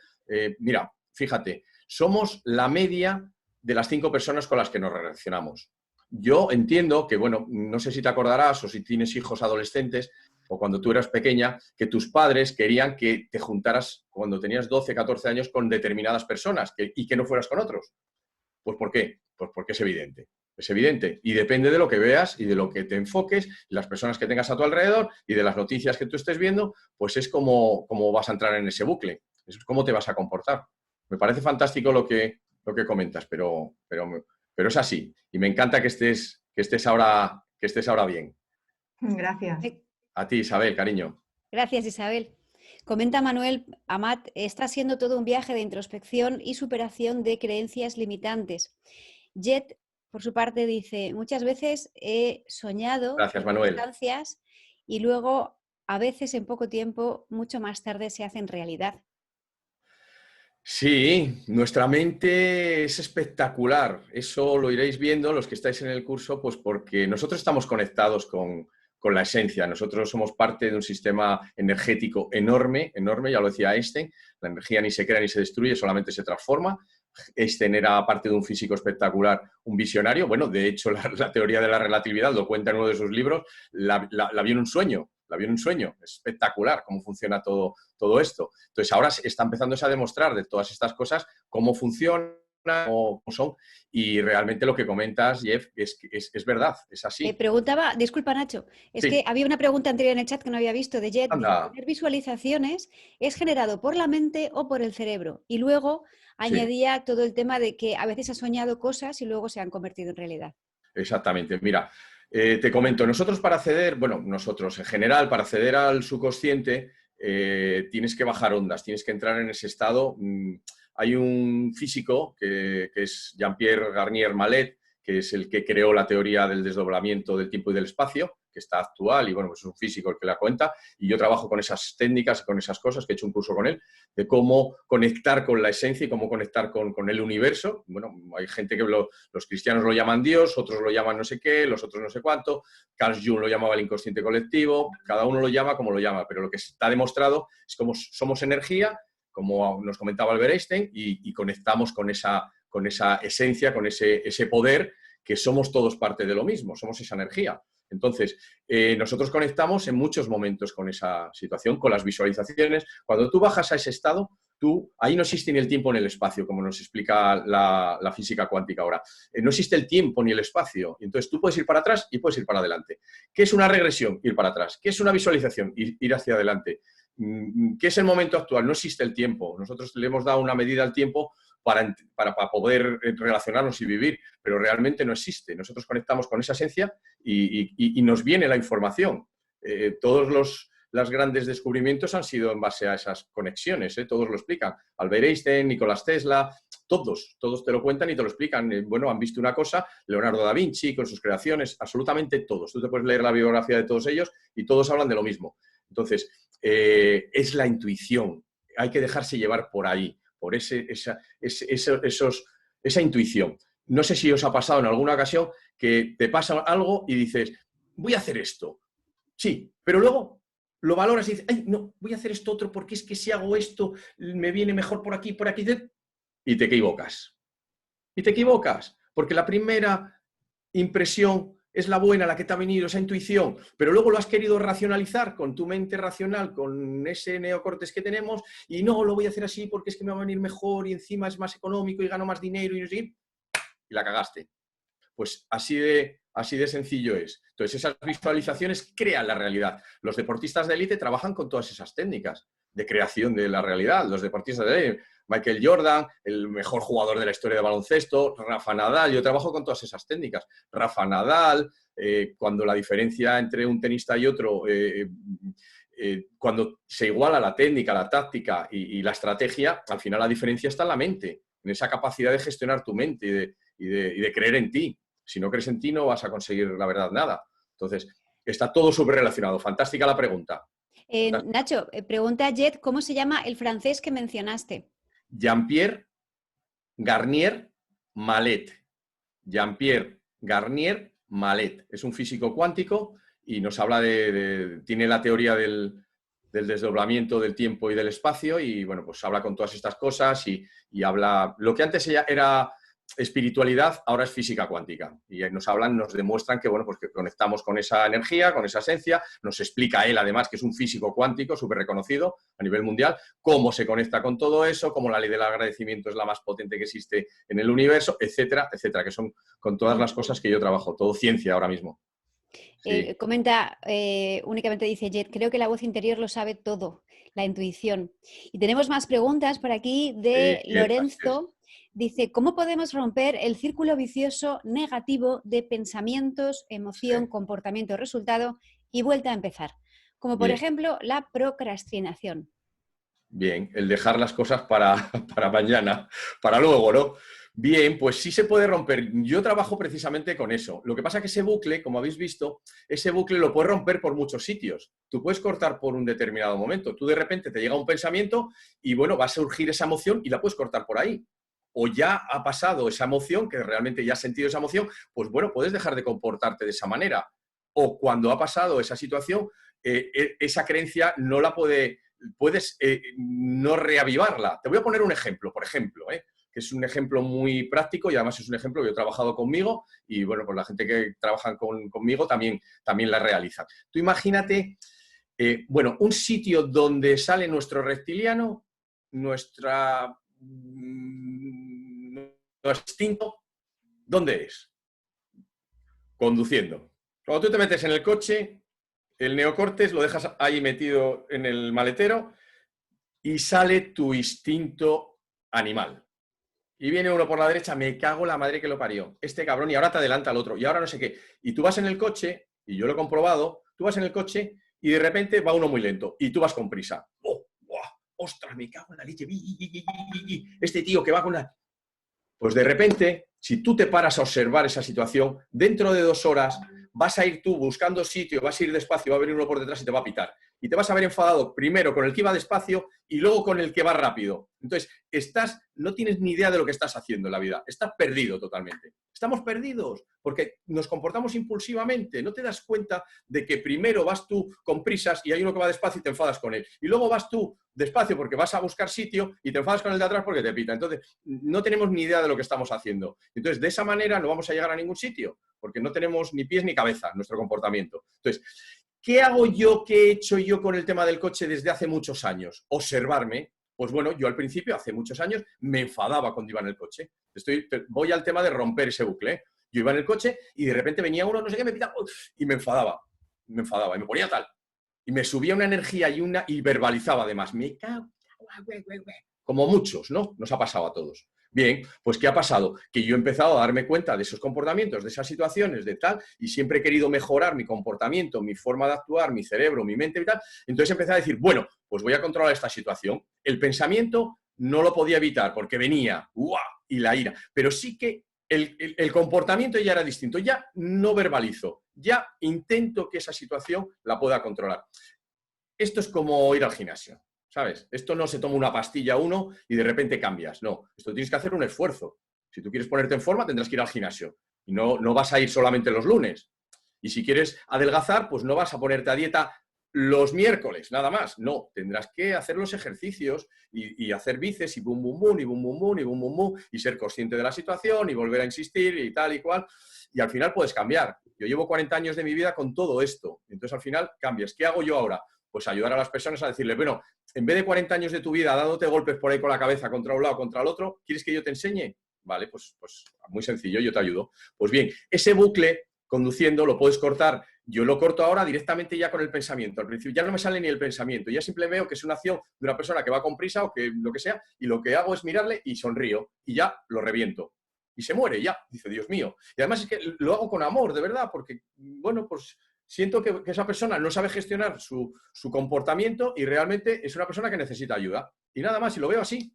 mira, fíjate, somos la media de las 5 personas con las que nos relacionamos. Yo entiendo que, bueno, no sé si te acordarás o si tienes hijos adolescentes o cuando tú eras pequeña, que tus padres querían que te juntaras cuando tenías 12, 14 años con determinadas personas y que no fueras con otros. Pues ¿por qué? Pues porque es evidente. Es evidente. Y depende de lo que veas y de lo que te enfoques, las personas que tengas a tu alrededor y de las noticias que tú estés viendo, pues es como vas a entrar en ese bucle. Es cómo te vas a comportar. Me parece fantástico lo que comentas, pero es así. Y me encanta que estés ahora bien. Gracias. A ti, Isabel, cariño. Gracias, Isabel. Comenta Manuel Amat, está siendo todo un viaje de introspección y superación de creencias limitantes. Jet, por su parte, dice, muchas veces he soñado Gracias, Manuel. circunstancias y luego, a veces en poco tiempo, mucho más tarde, se hacen realidad. Sí, nuestra mente es espectacular. Eso lo iréis viendo los que estáis en el curso, pues porque nosotros estamos conectados con la esencia. Nosotros somos parte de un sistema energético enorme, enorme, ya lo decía Einstein. La energía ni se crea ni se destruye, solamente se transforma. Einstein era, aparte de un físico espectacular, un visionario. Bueno, de hecho, la teoría de la relatividad lo cuenta en uno de sus libros. La vio en un sueño. La vio en un sueño. Es espectacular cómo funciona todo esto. Entonces, ahora está empezando a demostrar de todas estas cosas cómo funcionan, cómo son, y realmente lo que comentas, Jeff, es verdad, es así. Preguntaba, disculpa Nacho, es que Sí, había una pregunta anterior en el chat que no había visto de Jet, dice, anda, ¿tener visualizaciones es generado por la mente o por el cerebro? Y luego sí, añadía todo el tema de que a veces ha soñado cosas y luego se han convertido en realidad. exactamente. Mira, te comento, nosotros para acceder, bueno, nosotros en general, para acceder al subconsciente, tienes que bajar ondas, tienes que entrar en ese estado. Hay un físico que es Jean-Pierre Garnier Mallet, que es el que creó la teoría del desdoblamiento del tiempo y del espacio, que está actual, y bueno, pues es un físico el que la cuenta, y yo trabajo con esas técnicas y con esas cosas, que he hecho un curso con él, de cómo conectar con la esencia y cómo conectar con el universo. Bueno, hay gente que los cristianos lo llaman Dios, otros lo llaman no sé qué, los otros no sé cuánto, Carl Jung lo llamaba el inconsciente colectivo, cada uno lo llama como lo llama, pero lo que está demostrado es cómo somos energía, como nos comentaba Albert Einstein, y conectamos con esa esencia, con ese poder, que somos todos parte de lo mismo, somos esa energía. Entonces, nosotros conectamos en muchos momentos con esa situación, con las visualizaciones. Cuando tú bajas a ese estado, ahí no existe ni el tiempo ni el espacio, como nos explica la física cuántica ahora. No existe el tiempo ni el espacio. Entonces, tú puedes ir para atrás y puedes ir para adelante. ¿Qué es una regresión? Ir para atrás. ¿Qué es una visualización? Ir hacia adelante. ¿Qué es el momento actual? No existe el tiempo. Nosotros le hemos dado una medida al tiempo para poder relacionarnos y vivir, pero realmente no existe. Nosotros conectamos con esa esencia y nos viene la información. Todos los grandes descubrimientos han sido en base a esas conexiones, todos lo explican. Albert Einstein, Nikola Tesla, todos te lo cuentan y te lo explican. Bueno, han visto una cosa, Leonardo da Vinci con sus creaciones, absolutamente todos. Tú te puedes leer la biografía de todos ellos y todos hablan de lo mismo. Entonces, es la intuición. Hay que dejarse llevar por ahí, por esa intuición. No sé si os ha pasado en alguna ocasión que te pasa algo y dices, voy a hacer esto. Sí, pero luego lo valoras y dices, ay, no, voy a hacer esto otro porque es que si hago esto me viene mejor por aquí, y te equivocas. Y te equivocas, porque la primera impresión es la buena, la que te ha venido, esa intuición, pero luego lo has querido racionalizar con tu mente racional, con ese neocortes que tenemos, y no, lo voy a hacer así porque es que me va a venir mejor y encima es más económico y gano más dinero y la cagaste. Pues así de sencillo es. Entonces, esas visualizaciones crean la realidad. Los deportistas de élite trabajan con todas esas técnicas de creación de la realidad. Los deportistas de élite, Michael Jordan, el mejor jugador de la historia de baloncesto, Rafa Nadal, yo trabajo con todas esas técnicas. Rafa Nadal, cuando la diferencia entre un tenista y otro, cuando se iguala la técnica, la táctica y la estrategia, al final la diferencia está en la mente, en esa capacidad de gestionar tu mente y de creer en ti. Si no crees en ti, no vas a conseguir, la verdad, nada. Entonces, está todo súper relacionado. Fantástica la pregunta. Nacho, pregunta a Jet, ¿cómo se llama el francés que mencionaste? Jean-Pierre Garnier Mallet. Jean-Pierre Garnier Mallet. Es un físico cuántico y nos habla tiene la teoría del desdoblamiento del tiempo y del espacio y, bueno, pues habla con todas estas cosas y habla... Lo que antes era espiritualidad, ahora es física cuántica. Y nos demuestran que, bueno, pues que conectamos con esa energía, con esa esencia. Nos explica él, además, que es un físico cuántico súper reconocido a nivel mundial, cómo se conecta con todo eso, cómo la ley del agradecimiento es la más potente que existe en el universo, etcétera, etcétera, que son con todas las cosas que yo trabajo. Todo ciencia ahora mismo. Sí. Comenta, únicamente dice Jet, creo que la voz interior lo sabe todo, la intuición. Y tenemos más preguntas por aquí de Lorenzo. Dice, ¿cómo podemos romper el círculo vicioso negativo de pensamientos, emoción, comportamiento, resultado y vuelta a empezar? Como por ejemplo la procrastinación. Bien, el dejar las cosas para mañana, para luego, ¿no? Bien, pues sí se puede romper. Yo trabajo precisamente con eso. Lo que pasa es que ese bucle, como habéis visto, ese bucle lo puedes romper por muchos sitios. Tú puedes cortar por un determinado momento. Tú de repente te llega un pensamiento y, bueno, va a surgir esa emoción y la puedes cortar por ahí. O ya ha pasado esa emoción, que realmente ya has sentido esa emoción, pues bueno, puedes dejar de comportarte de esa manera. O cuando ha pasado esa situación, esa creencia no la puedes no reavivarla. Te voy a poner un ejemplo, por ejemplo, que es un ejemplo muy práctico y además es un ejemplo que yo he trabajado conmigo y, bueno, pues la gente que trabaja conmigo también la realiza. Tú imagínate, bueno, un sitio donde sale nuestro reptiliano, nuestro instinto, ¿dónde es? Conduciendo. Cuando tú te metes en el coche, el neocortes lo dejas ahí metido en el maletero y sale tu instinto animal. Y viene uno por la derecha, me cago la madre que lo parió, este cabrón, y ahora te adelanta al otro, y ahora no sé qué. Y tú vas en el coche, y yo lo he comprobado, tú vas en el coche y de repente va uno muy lento, y tú vas con prisa. ¡Oh! ¡Buah! ¡Ostras, me cago en la leche! Este tío que va con la... Pues de repente, si tú te paras a observar esa situación, dentro de 2 horas vas a ir tú buscando sitio, vas a ir despacio, va a venir uno por detrás y te va a pitar. Y te vas a ver enfadado primero con el que iba despacio y luego con el que va rápido. Entonces, no tienes ni idea de lo que estás haciendo en la vida. Estás perdido totalmente. Estamos perdidos porque nos comportamos impulsivamente. No te das cuenta de que primero vas tú con prisas y hay uno que va despacio y te enfadas con él. Y luego vas tú despacio porque vas a buscar sitio y te enfadas con el de atrás porque te pita. Entonces, no tenemos ni idea de lo que estamos haciendo. Entonces, de esa manera no vamos a llegar a ningún sitio porque no tenemos ni pies ni cabeza en nuestro comportamiento. Entonces, ¿qué hago yo, qué he hecho yo con el tema del coche desde hace muchos años? Observarme. Pues bueno, yo al principio, hace muchos años, me enfadaba cuando iba en el coche. Voy al tema de romper ese bucle, ¿eh? Yo iba en el coche y de repente venía uno, no sé qué, me pitaba, y me enfadaba, y me ponía tal. Y me subía una energía y verbalizaba además. Me cago, como muchos, ¿no? Nos ha pasado a todos. Bien, pues ¿qué ha pasado? Que yo he empezado a darme cuenta de esos comportamientos, de esas situaciones, de tal, y siempre he querido mejorar mi comportamiento, mi forma de actuar, mi cerebro, mi mente y tal. Entonces empecé a decir, bueno, pues voy a controlar esta situación. El pensamiento no lo podía evitar porque venía, ¡guau!, y la ira. Pero sí que el comportamiento ya era distinto. Ya no verbalizo, ya intento que esa situación la pueda controlar. Esto es como ir al gimnasio. ¿Sabes? Esto no se toma una pastilla uno y de repente cambias. No, esto tienes que hacer un esfuerzo. Si tú quieres ponerte en forma, tendrás que ir al gimnasio. Y no vas a ir solamente los lunes. Y si quieres adelgazar, pues no vas a ponerte a dieta los miércoles, nada más. No, tendrás que hacer los ejercicios y hacer bíceps y bum, bum, bum, y bum, bum, bum, y bum, bum, bum, y ser consciente de la situación y volver a insistir y tal y cual. Y al final puedes cambiar. Yo llevo 40 años de mi vida con todo esto. Entonces al final cambias. ¿Qué hago yo ahora? Pues ayudar a las personas a decirle, bueno, en vez de 40 años de tu vida dándote golpes por ahí con la cabeza contra un lado, contra el otro, ¿quieres que yo te enseñe? Vale, pues muy sencillo, yo te ayudo. Pues bien, ese bucle conduciendo lo puedes cortar. Yo lo corto ahora directamente ya con el pensamiento. Al principio ya no me sale ni el pensamiento, ya simplemente veo que es una acción de una persona que va con prisa o que lo que sea, y lo que hago es mirarle y sonrío y ya lo reviento. Y se muere, ya, dice, Dios mío. Y además es que lo hago con amor, de verdad, porque, bueno, pues siento que esa persona no sabe gestionar su comportamiento y realmente es una persona que necesita ayuda. Y nada más, y lo veo así.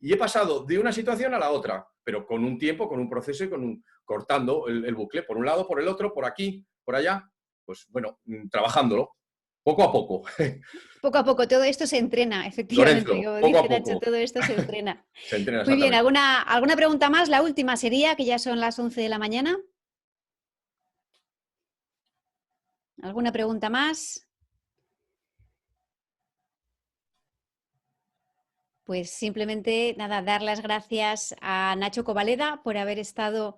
Y he pasado de una situación a la otra, pero con un tiempo, con un proceso y cortando el bucle, por un lado, por el otro, por aquí, por allá, pues bueno, trabajándolo, poco a poco. Poco a poco, todo esto se entrena, efectivamente. Lorenzo, Como poco a dice Nacho, poco. todo esto se entrena. Se entrena Muy bien, exactamente. ¿alguna pregunta más? La última sería, que ya son las 11 de la mañana. ¿Alguna pregunta más? Pues simplemente, nada, dar las gracias a Nacho Cobaleda por haber estado